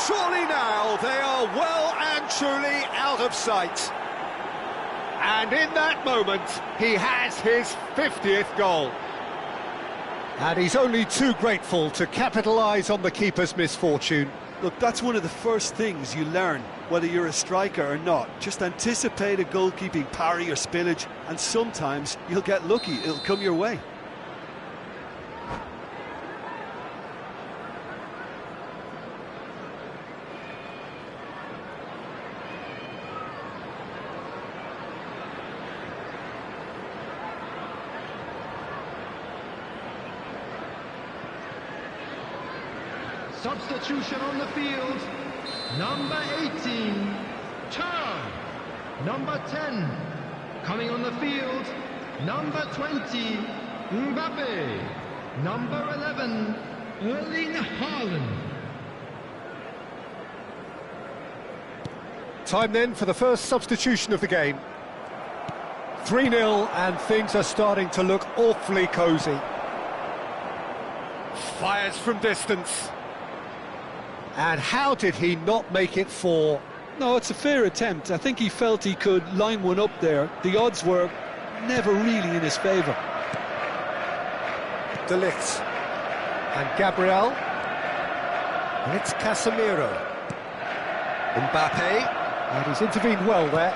Surely now they are well and truly out of sight. And in that moment, he has his 50th goal. And he's only too grateful to capitalise on the keeper's misfortune. Look, that's one of the first things you learn, whether you're a striker or not. Just anticipate a goalkeeping parry or spillage, and sometimes you'll get lucky, it'll come your way. Substitution on the field. Number 18, Thuram. Number 10, coming on the field. Number 20, Mbappe. Number 11, Erling Haaland. Time then for the first substitution of the game. 3-0 and things are starting to look awfully cosy. Fires from distance. And how did he not make it 4? No, it's a fair attempt. I think he felt he could line one up there. The odds were never really in his favour. De Ligt. And Gabriel. And it's Casemiro. Mbappe. And he's intervened well there.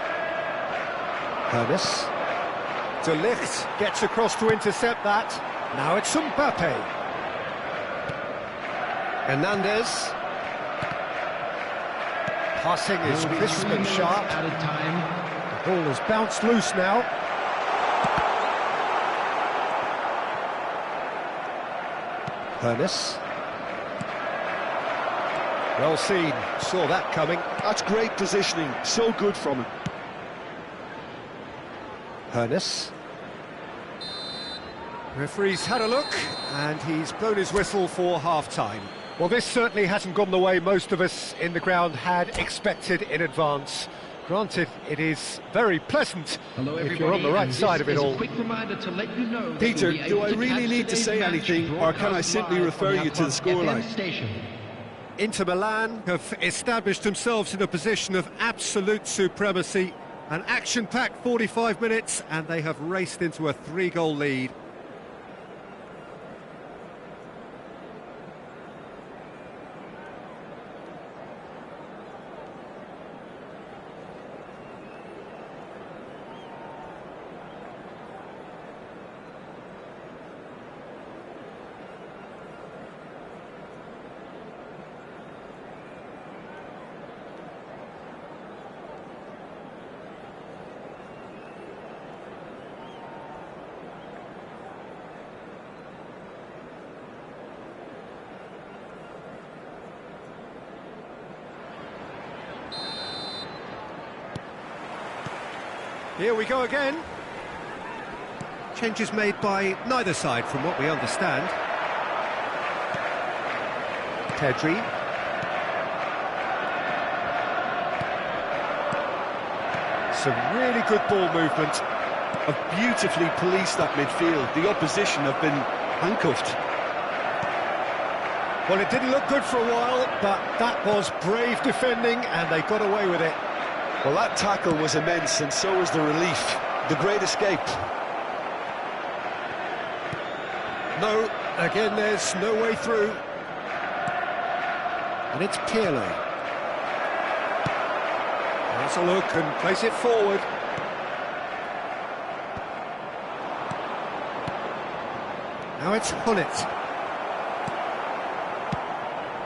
Hermes. De Ligt gets across to intercept that. Now it's Mbappe. Hernandez. Passing is crisp and sharp. Added time. The ball has bounced loose now. Hermes. Well seen, saw that coming. That's great positioning, so good from him. Hermes. Referee's had a look, and he's blown his whistle for half-time. Well, this certainly hasn't gone the way most of us in the ground had expected in advance. Granted, it is very pleasant if you're on the right side of it all. Peter, do I really need to say anything, or can I simply refer you to the scoreline? Inter Milan have established themselves in a position of absolute supremacy. An action-packed 45 minutes, and they have raced into a 3-goal lead. Here we go again. Changes made by neither side from what we understand. Pedri. Some really good ball movement. Have beautifully policed that midfield. The opposition have been handcuffed. Well, it didn't look good for a while, but that was brave defending, and they got away with it. Well, that tackle was immense, and so was the relief. The great escape. No, again, there's no way through. And it's Pirlo. Has a look and plays it forward. Now it's Hullet.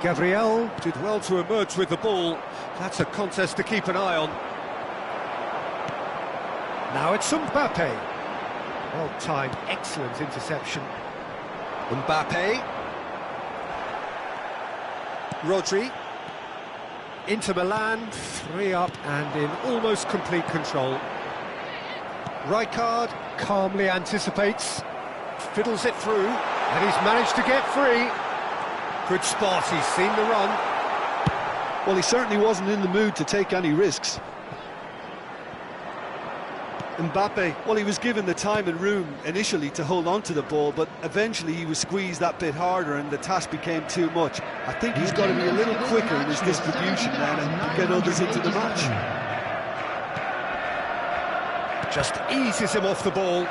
Gabriel did well to emerge with the ball. That's a contest to keep an eye on. Now it's Mbappe. Well-timed, excellent interception. Mbappe. Rodri. Inter Milan, 3 up and in almost complete control. Rijkaard calmly anticipates, fiddles it through, and he's managed to get free. Good spot, he's seen the run. Well, he certainly wasn't in the mood to take any risks. Mbappe, well, he was given the time and room initially to hold on to the ball, but eventually he was squeezed that bit harder and the task became too much. I think he's got to be a little quicker in his distribution then and get others into the match. Just eases him off the ball.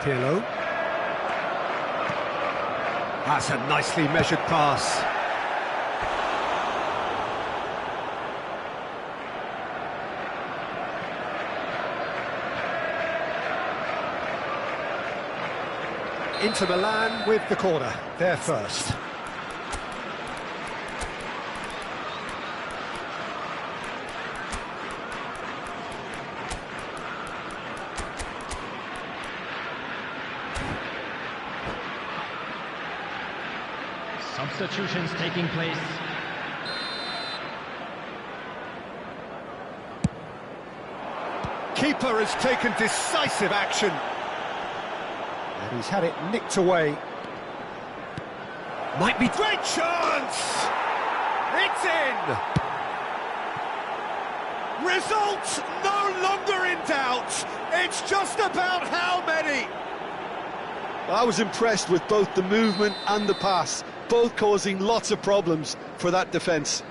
Pirlo. That's a nicely measured pass. Inter Milan with the corner, they're first. Substitutions taking place. Keeper has taken decisive action. And he's had it nicked away. Might be great chance! It's in! Results no longer in doubt. It's just about how many. I was impressed with both the movement and the pass, both causing lots of problems for that defence.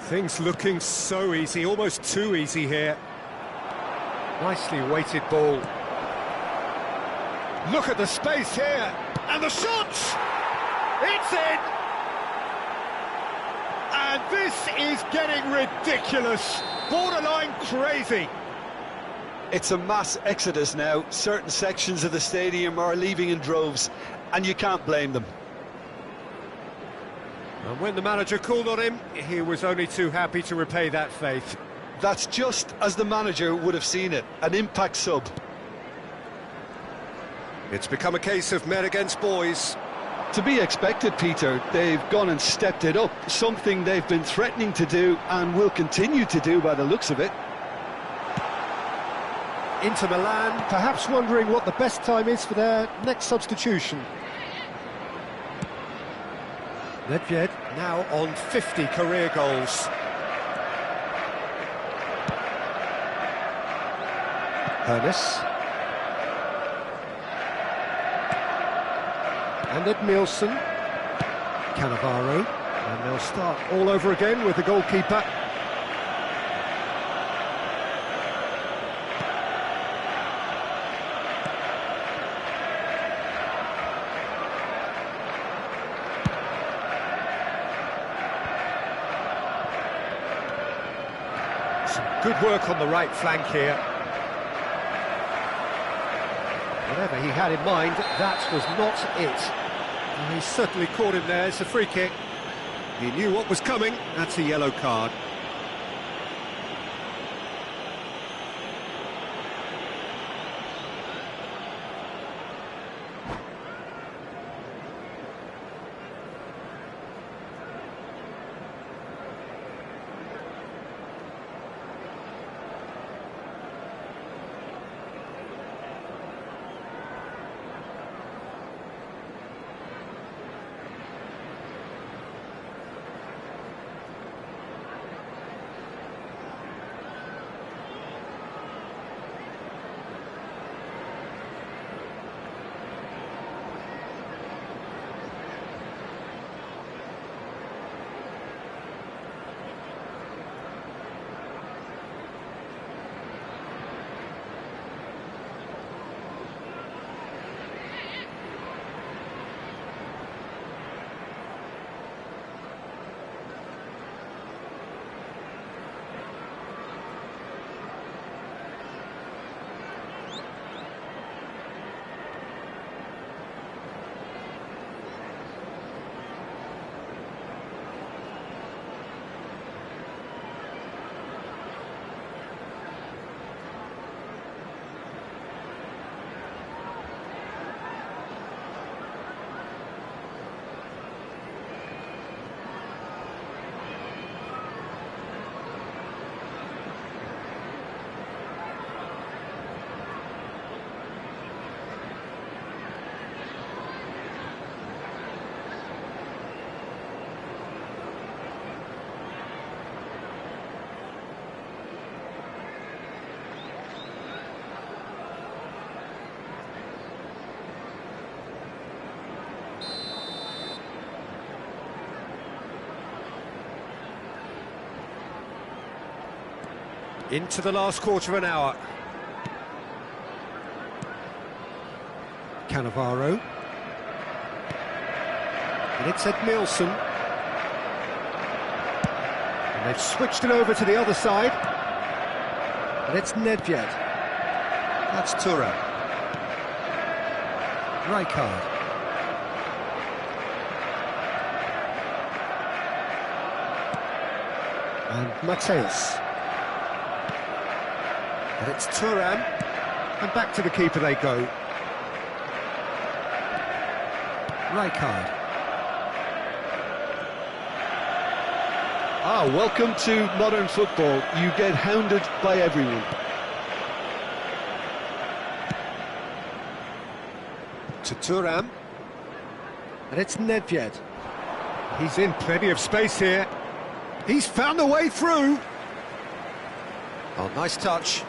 Things looking so easy, almost too easy here. Nicely weighted ball. Look at the space here, and the shot! It's in! And this is getting ridiculous, borderline crazy. It's a mass exodus now. Certain sections of the stadium are leaving in droves, and you can't blame them. And when the manager called on him, he was only too happy to repay that faith. That's just as the manager would have seen it, an impact sub. It's become a case of men against boys. To be expected, Peter. They've gone and stepped it up, something they've been threatening to do and will continue to do by the looks of it. Inter Milan, perhaps wondering what the best time is for their next substitution. Nedved now on 50 career goals. Hoeneß. And Edmilson. Cannavaro. And they'll start all over again with the goalkeeper. Some good work on the right flank here. Whatever he had in mind, that was not it. And he certainly caught him there. It's a free kick. He knew what was coming. That's a yellow card. Into the last quarter of an hour. Cannavaro. And it's Edmilson. And they've switched it over to the other side. And it's Nedved. That's Thuram. Rijkaard. And Mateus. And it's Thuram, and back to the keeper they go. Rijkaard. Welcome to modern football. You get hounded by everyone. To Thuram. And it's Nedved. He's in plenty of space here. He's found a way through. Oh, nice touch.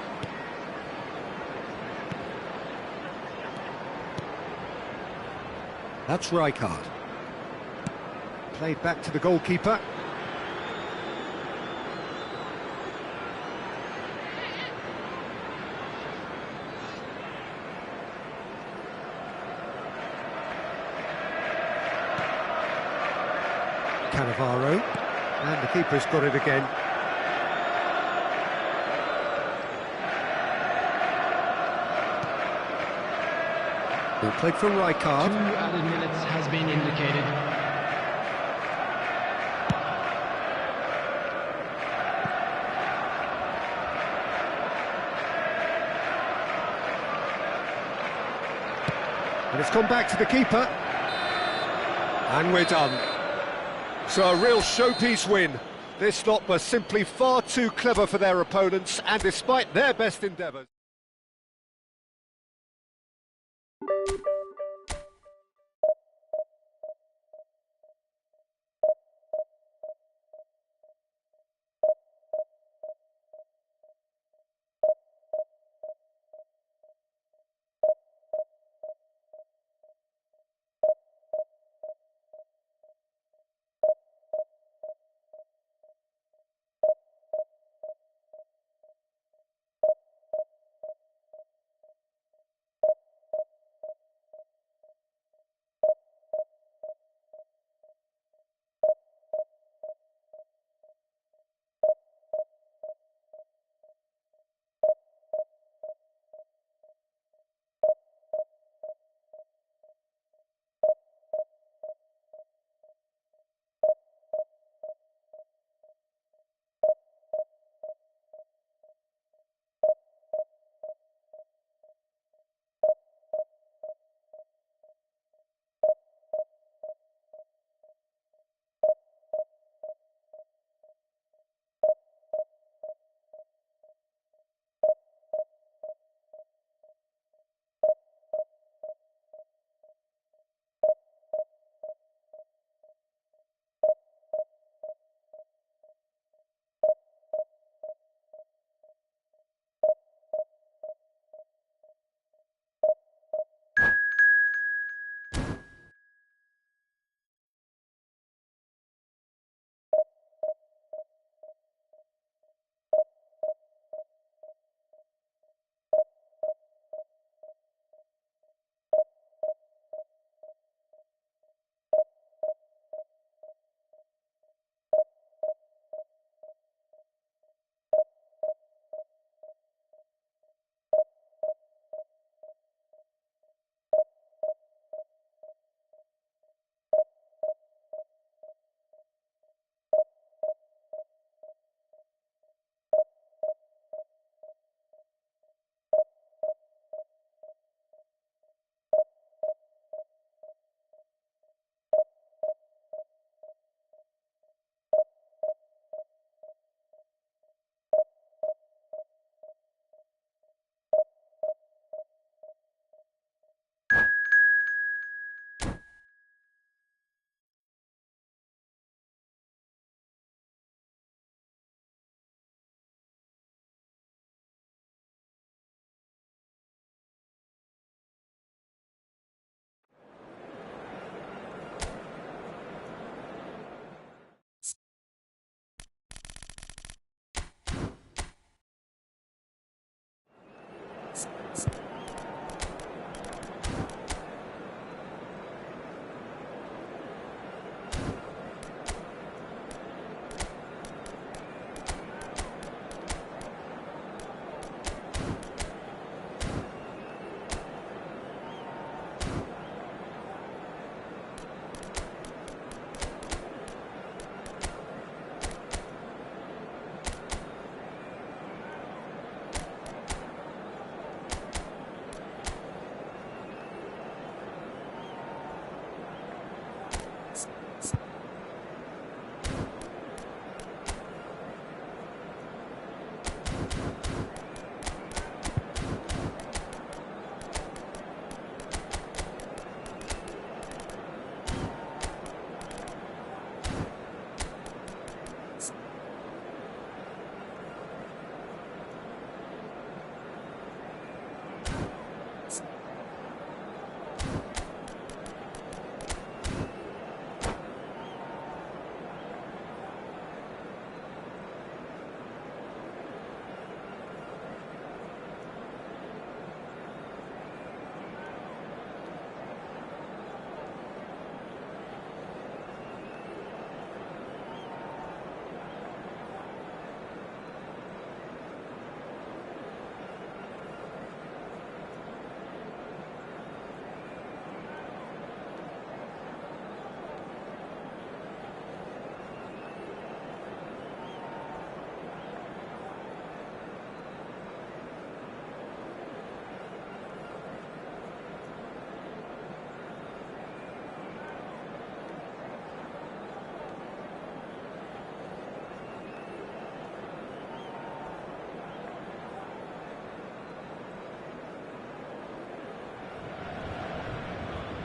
That's Rijkaard. Played back to the goalkeeper. Cannavaro, and the keeper's got it again. Ball played for Rijkaard. 2 added minutes has been indicated. And it's gone back to the keeper. And we're done. So a real showpiece win. This lot were simply far too clever for their opponents, and despite their best endeavours.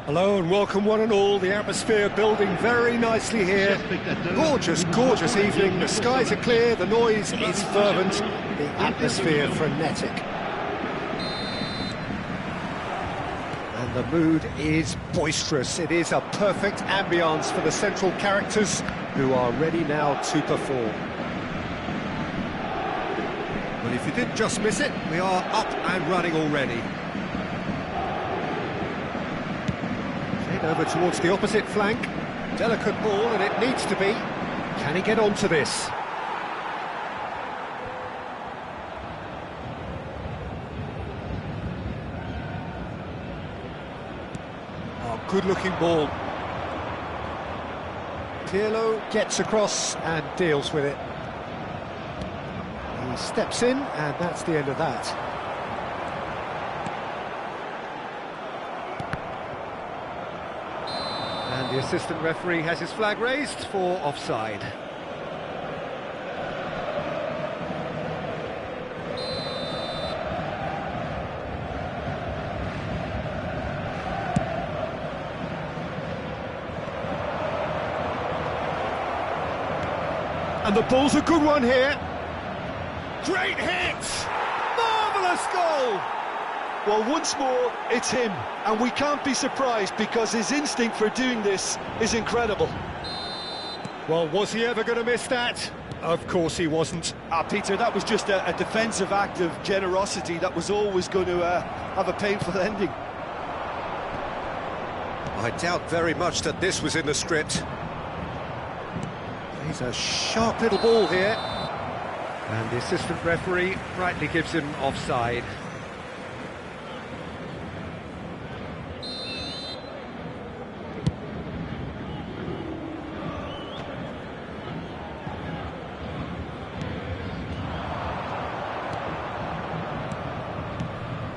Hello and welcome one and all. The atmosphere building very nicely here. Gorgeous, gorgeous evening. The skies are clear, the noise is fervent, the atmosphere frenetic. And the mood is boisterous. It is a perfect ambience for the central characters who are ready now to perform. Well, if you didn't just miss it, we are up and running already. Over towards the opposite flank. Delicate ball, and it needs to be. Can he get onto this? Oh, good-looking ball. Pirlo gets across and deals with it. He steps in, and that's the end of that. And the assistant referee has his flag raised for offside. And the ball's a good one here. Great hit! Marvellous goal! Well, once more, it's him, and we can't be surprised because his instinct for doing this is incredible. Well, was he ever going to miss that? Of course he wasn't. Peter, that was just a defensive act of generosity that was always going to have a painful ending. I doubt very much that this was in the script. He's a sharp little ball here. And the assistant referee rightly gives him offside.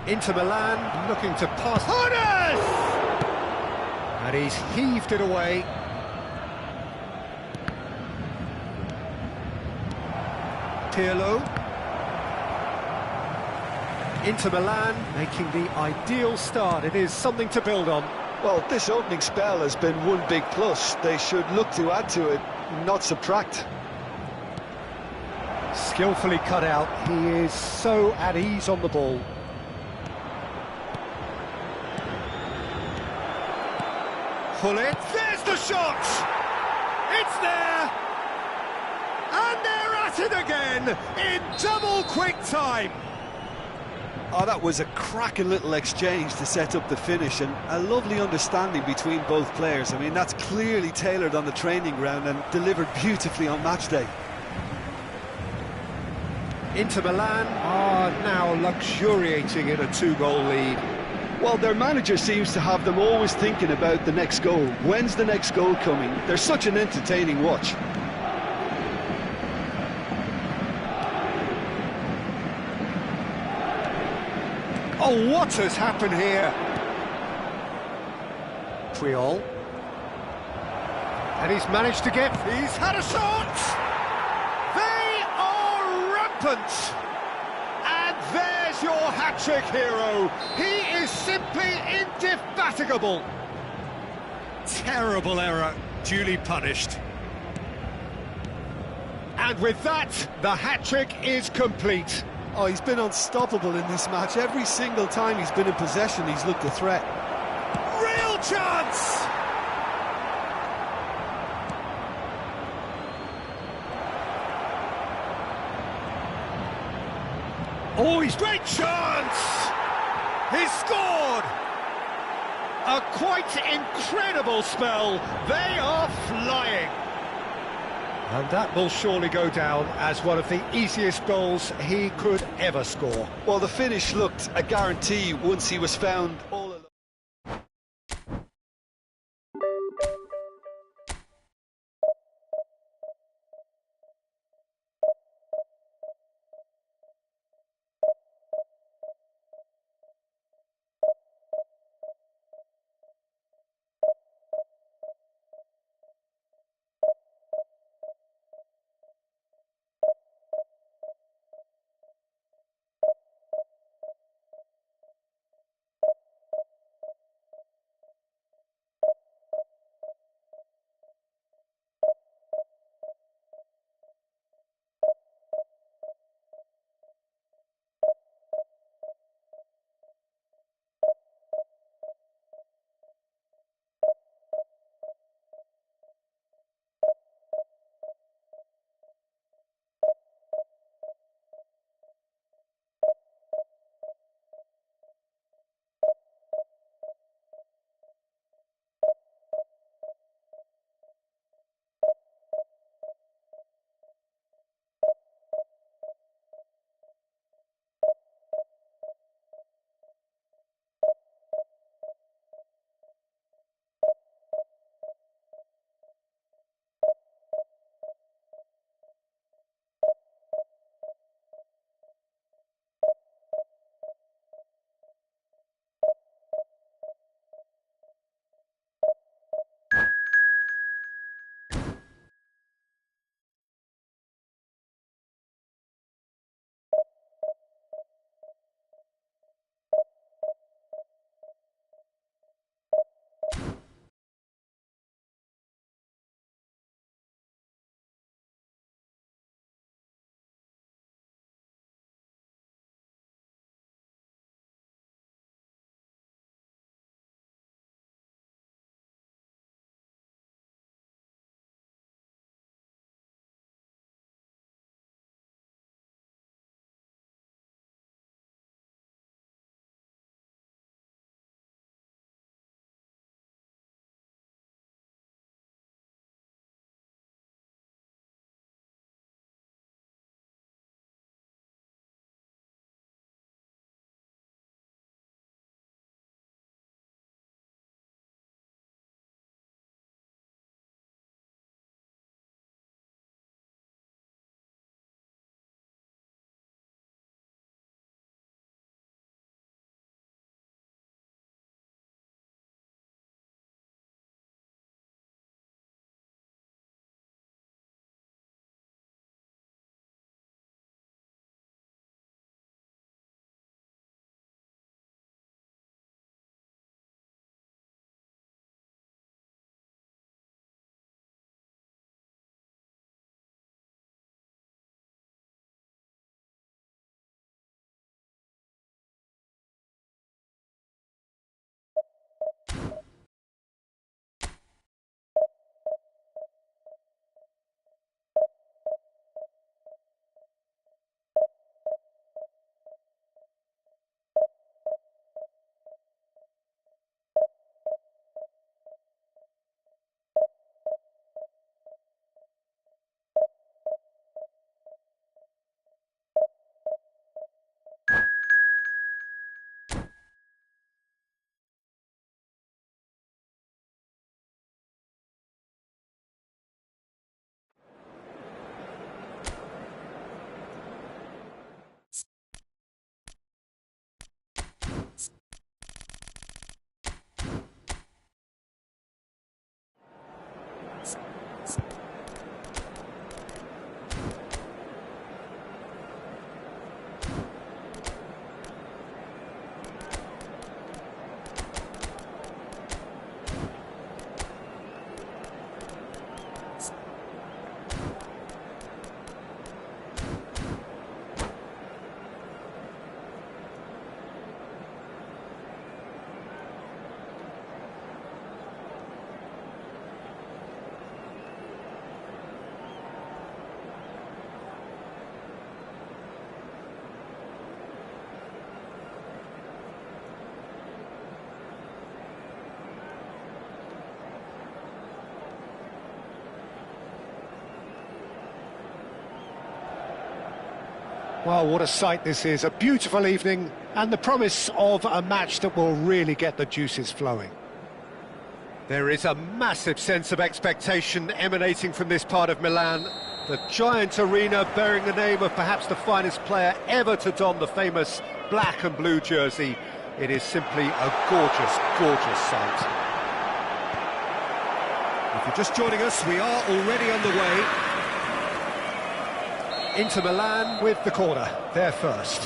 Inter Milan looking to pass. Hones! And he's heaved it away. Pirlo. Inter Milan making the ideal start. It is something to build on. Well, this opening spell has been one big plus. They should look to add to it, not subtract. Skillfully cut out. He is so at ease on the ball. Pull it. There's the shot! It's there! And they're at it again in double quick time. Oh, that was a cracking little exchange to set up the finish, and a lovely understanding between both players. I mean, that's clearly tailored on the training ground and delivered beautifully on match day. Inter Milan are now luxuriating in a two-goal lead. Well, their manager seems to have them always thinking about the next goal. When's the next goal coming? They're such an entertaining watch. Oh, what has happened here? Puyol. And he's managed to get... He's had a shot! They are rampant! And there's your hat-trick hero. He is simply indefatigable. Terrible error, duly punished. And with that, the hat-trick is complete. Oh, he's been unstoppable in this match. Every single time he's been in possession, he's looked a threat. Real chance! Oh, he's great chance! He's scored! A quite incredible spell. They are flying. And that will surely go down as one of the easiest goals he could ever score. Well, the finish looked a guarantee once he was found all alone. Well, what a sight this is. A beautiful evening and the promise of a match that will really get the juices flowing. There is a massive sense of expectation emanating from this part of Milan. The giant arena bearing the name of perhaps the finest player ever to don the famous black and blue jersey. It is simply a gorgeous, gorgeous sight. If you're just joining us, we are already underway. Inter Milan with the corner, they're first.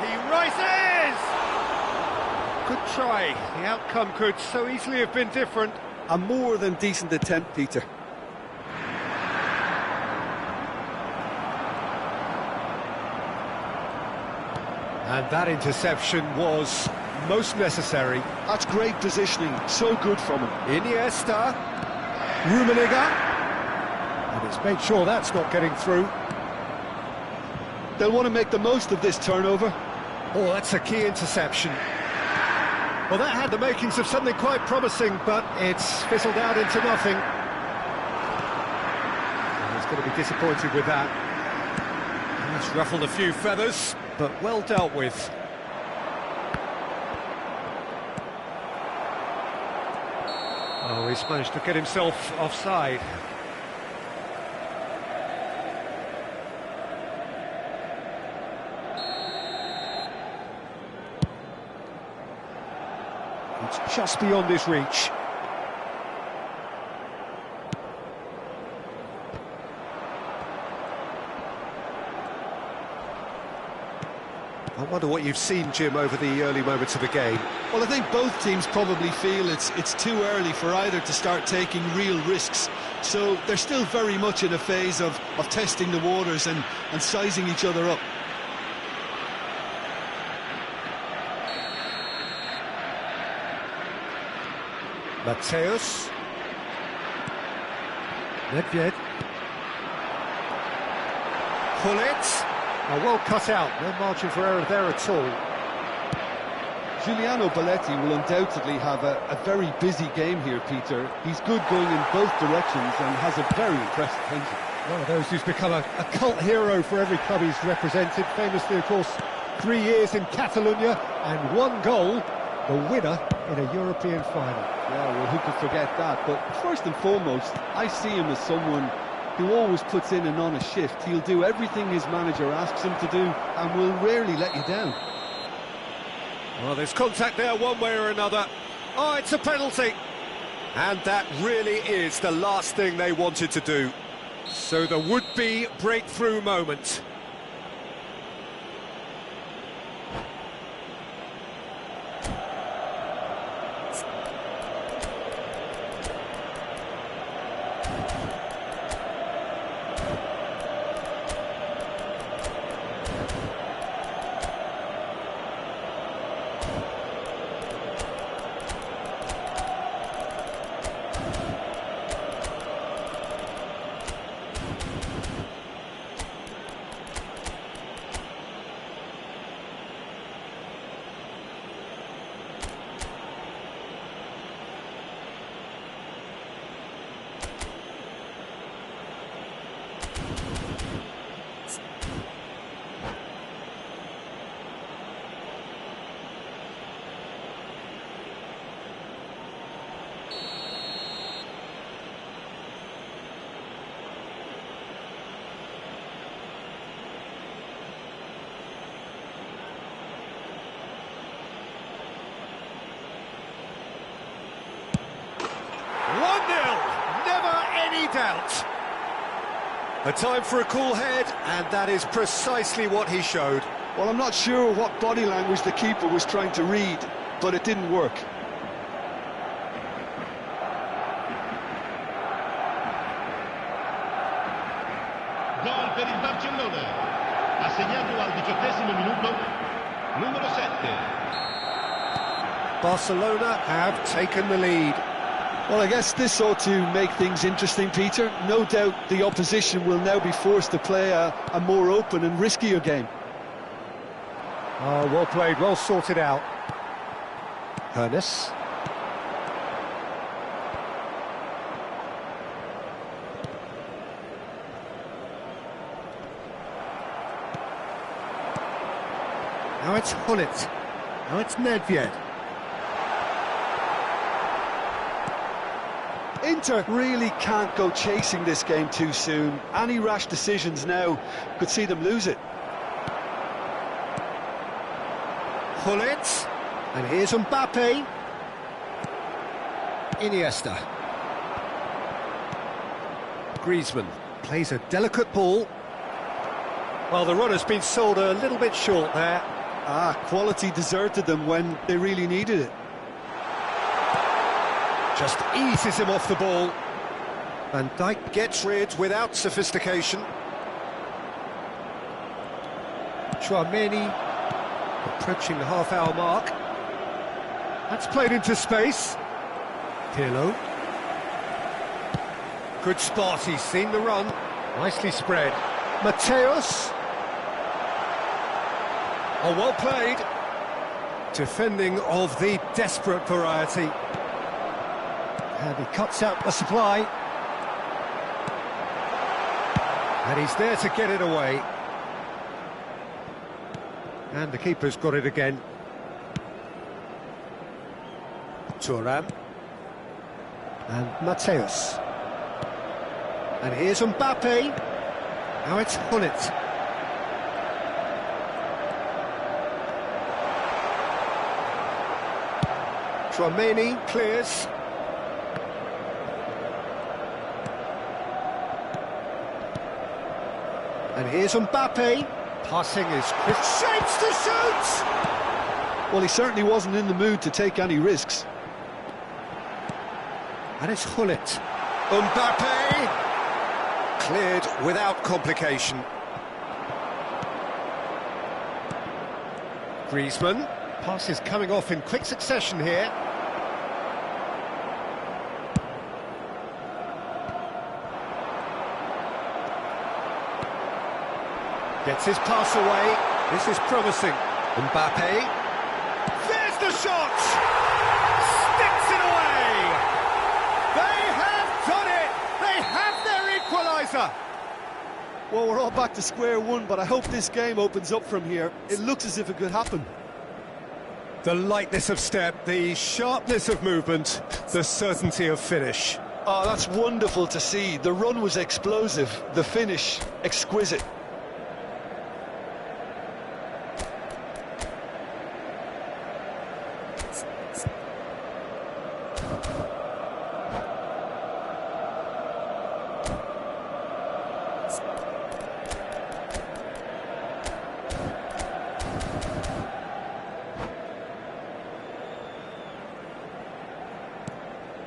He rises! Good try, the outcome could so easily have been different. A more than decent attempt, Peter. And that interception was most necessary. That's great positioning, so good from him. Iniesta, Rummenigge, and he's made sure that's not getting through. They'll want to make the most of this turnover. Oh, that's a key interception. Well, that had the makings of something quite promising, but it's fizzled out into nothing. And he's going to be disappointed with that. He's ruffled a few feathers, but well dealt with. Oh, he's managed to get himself offside. It's just beyond his reach. I wonder what you've seen, Jim, over the early moments of the game. Well, I think both teams probably feel it's too early for either to start taking real risks. So they're still very much in a phase of testing the waters and sizing each other up. Matthäus. Nedved. Gullit. Well cut out, no margin for error there at all. Giuliano Belletti will undoubtedly have a very busy game here, Peter. He's good going in both directions and has a very impressive thinking. One of those who's become a cult hero for every club he's represented. Famously, of course, 3 years in Catalonia and 1 goal, the winner in a European final. Yeah, well, who could forget that? But first and foremost, I see him as someone who always puts in an honest shift. He'll do everything his manager asks him to do and will rarely let you down. Well, there's contact there one way or another. Oh, it's a penalty. And that really is the last thing they wanted to do. So the would-be breakthrough moment. Doubt. A time for a cool head, and that is precisely what he showed. Well, I'm not sure what body language the keeper was trying to read, but it didn't work. Gol per il Barcellona. Ha segnato al 18° minuto numero 7. Barcelona have taken the lead. Well, I guess this ought to make things interesting, Peter. No doubt the opposition will now be forced to play a more open and riskier game. Oh, well played, well sorted out. Hernes. Now it's Hullet. Now it's Nedved. Inter really can't go chasing this game too soon. Any rash decisions now could see them lose it. Hullet. And here's Mbappe. Iniesta. Griezmann plays a delicate ball. Well, the run has been sold a little bit short there. Quality deserted them when they really needed it. Just eases him off the ball. Van Dijk gets rid without sophistication. Tchouaméni approaching the half-hour mark. That's played into space. Pirlo. Good spot, he's seen the run. Nicely spread. Mateus. Oh, well played. Defending of the desperate variety. And he cuts out the supply. And he's there to get it away. And the keeper's got it again. Thuram. And Mateus. And here's Mbappe. Now it's Hullet. Tchouaméni clears. And here's Mbappe. Passing is Chris. Shapes to shoot! Well, he certainly wasn't in the mood to take any risks. And it's Hullet. Mbappe! Cleared without complication. Griezmann. Pass is coming off in quick succession here. Gets his pass away. This is promising. Mbappe. There's the shot! Sticks it away! They have done it! They have their equaliser! Well, we're all back to square one, but I hope this game opens up from here. It looks as if it could happen. The lightness of step, the sharpness of movement, the certainty of finish. Oh, that's wonderful to see. The run was explosive, the finish exquisite.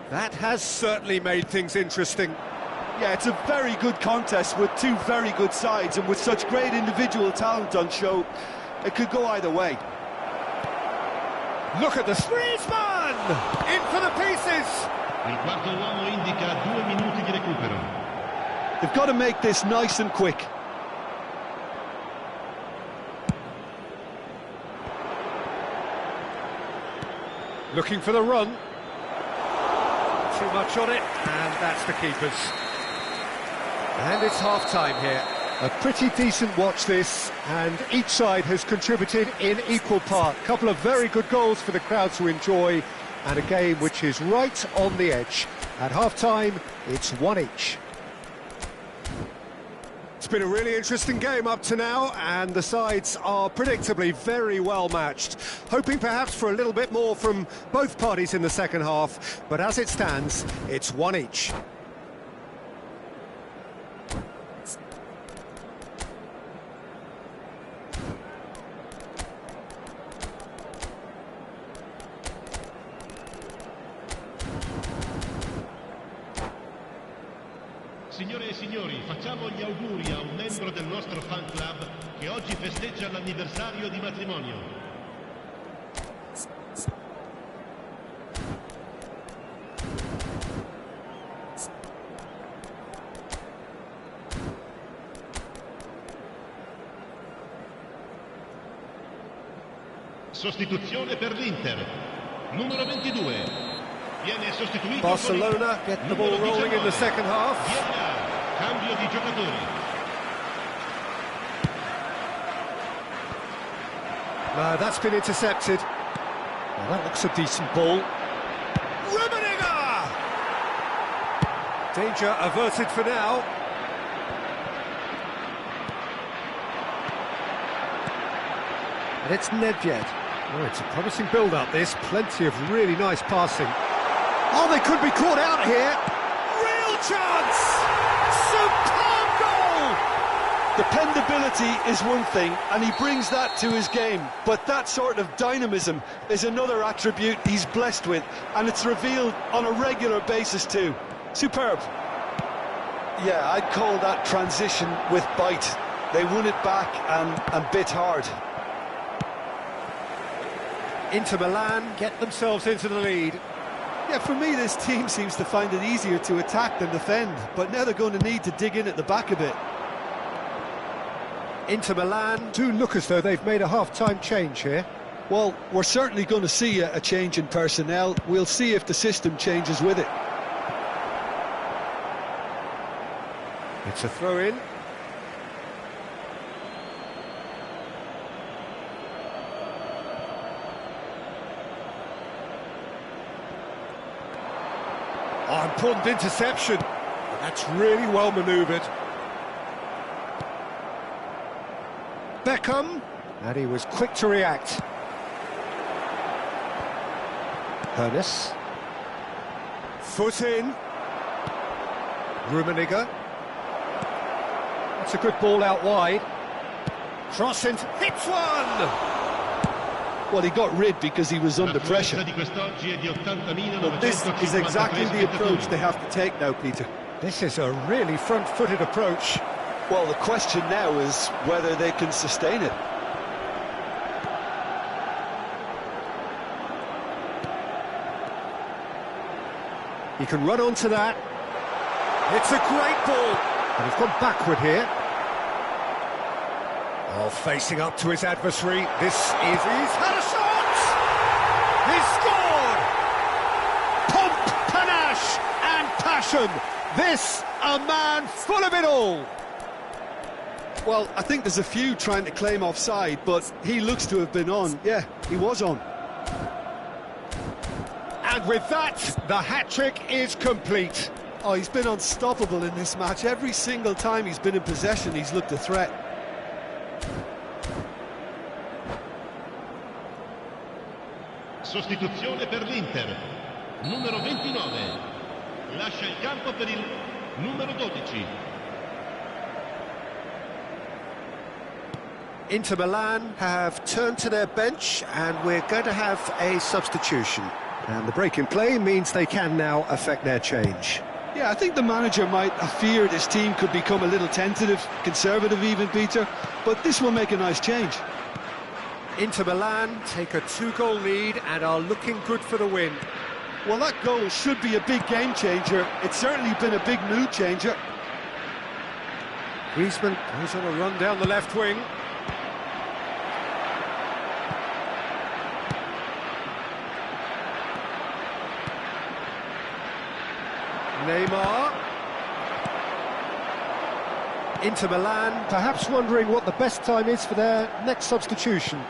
That has certainly made things interesting. Yeah, it's a very good contest with two very good sides, and with such great individual talent on show, it could go either way. Look at the Griezmann! In for the pieces! Il quarto uomo indica 2 minuti di recupero. They've got to make this nice and quick. Looking for the run. Too much on it, and that's the keeper's. And it's half-time here. A pretty decent watch this, and each side has contributed in equal part. A couple of very good goals for the crowd to enjoy, and a game which is right on the edge. At half-time, it's 1 each. It's been a really interesting game up to now, and the sides are predictably very well matched. Hoping perhaps for a little bit more from both parties in the second half, but as it stands, it's 1 each. Signore e signori, facciamo gli auguri a un membro del nostro fan club che oggi festeggia l'anniversario di matrimonio. Sostituzione per l'Inter. Numero 22. Viene sostituito Barcelona get the ball rolling in the second half. Cambio di giocatori. That's been intercepted. Well, that looks a decent ball. Rummenigge! Danger averted for now. And it's Nedved. Oh, it's a promising build-up, this. Plenty of really nice passing. Oh, they could be caught out here. Real chance! Superb goal! Dependability is one thing, and he brings that to his game. But that sort of dynamism is another attribute he's blessed with, and it's revealed on a regular basis too. Superb. Yeah, I'd call that transition with bite. They won it back and bit hard. Inter Milan get themselves into the lead. Yeah, for me, this team seems to find it easier to attack than defend, but now they're going to need to dig in at the back a bit. Inter Milan do look as though they've made a half-time change here. Well, we're certainly going to see a change in personnel. We'll see if the system changes with it. It's a throw-in. Oh, important interception. That's really well manoeuvred. Beckham, and he was quick to react. Hoeneß. Foot in. Rummenigge. That's a good ball out wide. Cross and hits one! Well, he got rid because he was under pressure. But this is exactly the approach they have to take now, Peter. This is a really front-footed approach. Well, the question now is whether they can sustain it. He can run onto that. It's a great ball. And he's gone backward here. Oh, facing up to his adversary. He's had a shot! He's scored! Pomp, panache and passion. This, a man full of it all. Well, I think there's a few trying to claim offside, but he looks to have been on. Yeah, he was on. And with that, the hat-trick is complete. Oh, he's been unstoppable in this match. Every single time he's been in possession, he's looked a threat. Sostituzione per l'Inter. Numero 29. Lascia il campo per il numero 12. Inter Milan have turned to their bench, and we're going to have a substitution. And the break in play means they can now affect their change. Yeah, I think the manager might have feared his team could become a little tentative, conservative even, Peter, but this will make a nice change. Inter Milan take a 2-goal lead and are looking good for the win. Well, that goal should be a big game changer. It's certainly been a big mood changer. Griezmann goes on a run down the left wing. Neymar. Inter Milan perhaps wondering what the best time is for their next substitution.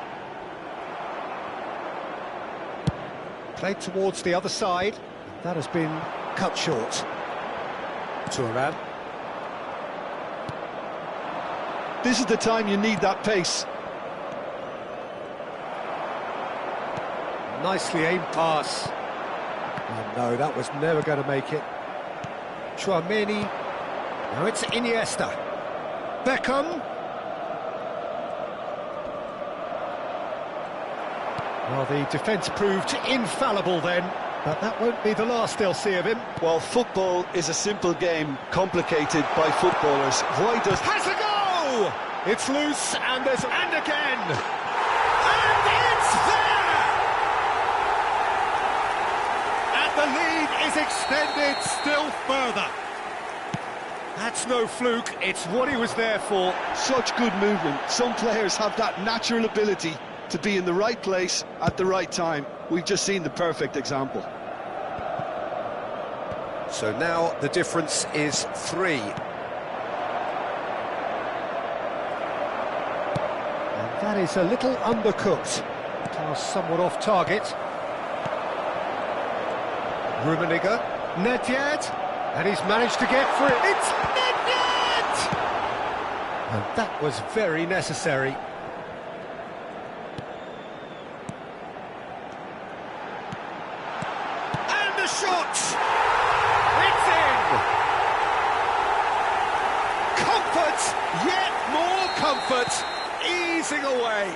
Played towards the other side. That has been cut short. Thuram. This is the time you need that pace. Nicely aimed pass. Oh no, that was never going to make it. Tchouaméni. Now it's Iniesta. Beckham. Well, the defence proved infallible then, but that won't be the last they'll see of him. Well, football is a simple game, complicated by footballers. Why does... Has a go! It's loose, and there's... And again! And it's there! And the lead is extended still further. That's no fluke, it's what he was there for. Such good movement. Some players have that natural ability to be in the right place at the right time. We've just seen the perfect example. So now the difference is 3. And that is a little undercooked. Pass somewhat off target. Rummenigge, Nedved, and he's managed to get through it. It's Nedved! And that was very necessary. And the shot! It's in! Comfort, yet more comfort, easing away.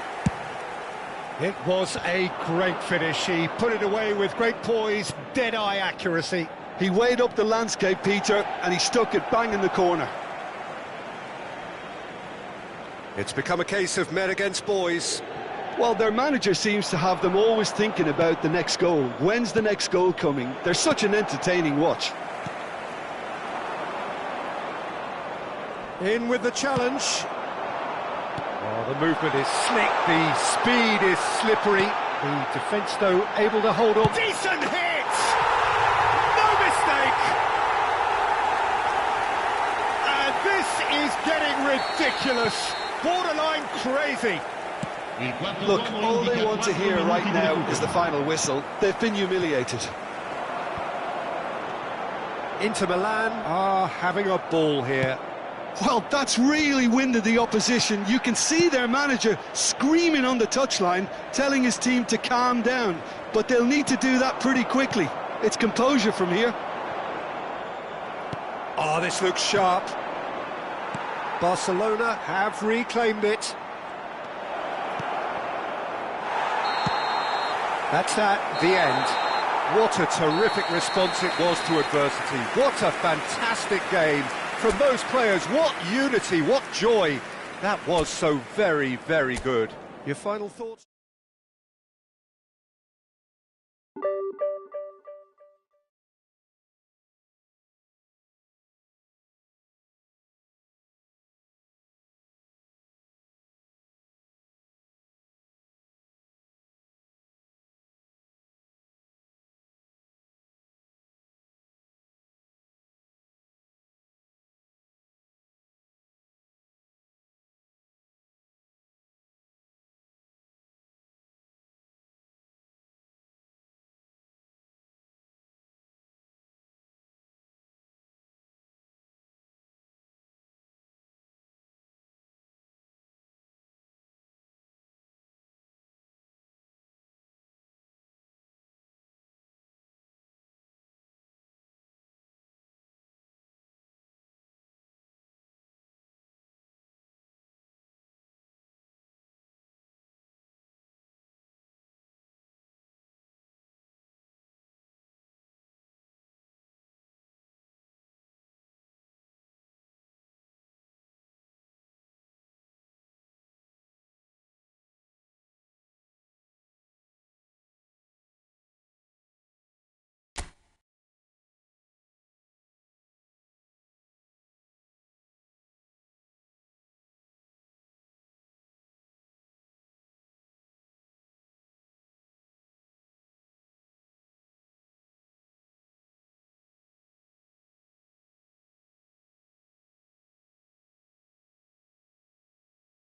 It was a great finish. He put it away with great poise, dead-eye accuracy. He weighed up the landscape, Peter, and he stuck it bang in the corner. It's become a case of men against boys. Well, their manager seems to have them always thinking about the next goal. When's the next goal coming? They're such an entertaining watch. In with the challenge. Oh, the movement is slick, the speed is slippery. The defence, though, able to hold on. Decent hit! No mistake! And this is getting ridiculous. Borderline crazy. Look, all they want to hear right now is the final whistle. They've been humiliated. Inter Milan are having a ball here. Well, that's really winded the opposition. You can see their manager screaming on the touchline, telling his team to calm down. But they'll need to do that pretty quickly. It's composure from here. Oh, this looks sharp. Barcelona have reclaimed it. That's at the end. What a terrific response it was to adversity. What a fantastic game from those players. What unity, what joy. That was so very, very good. Your final thoughts?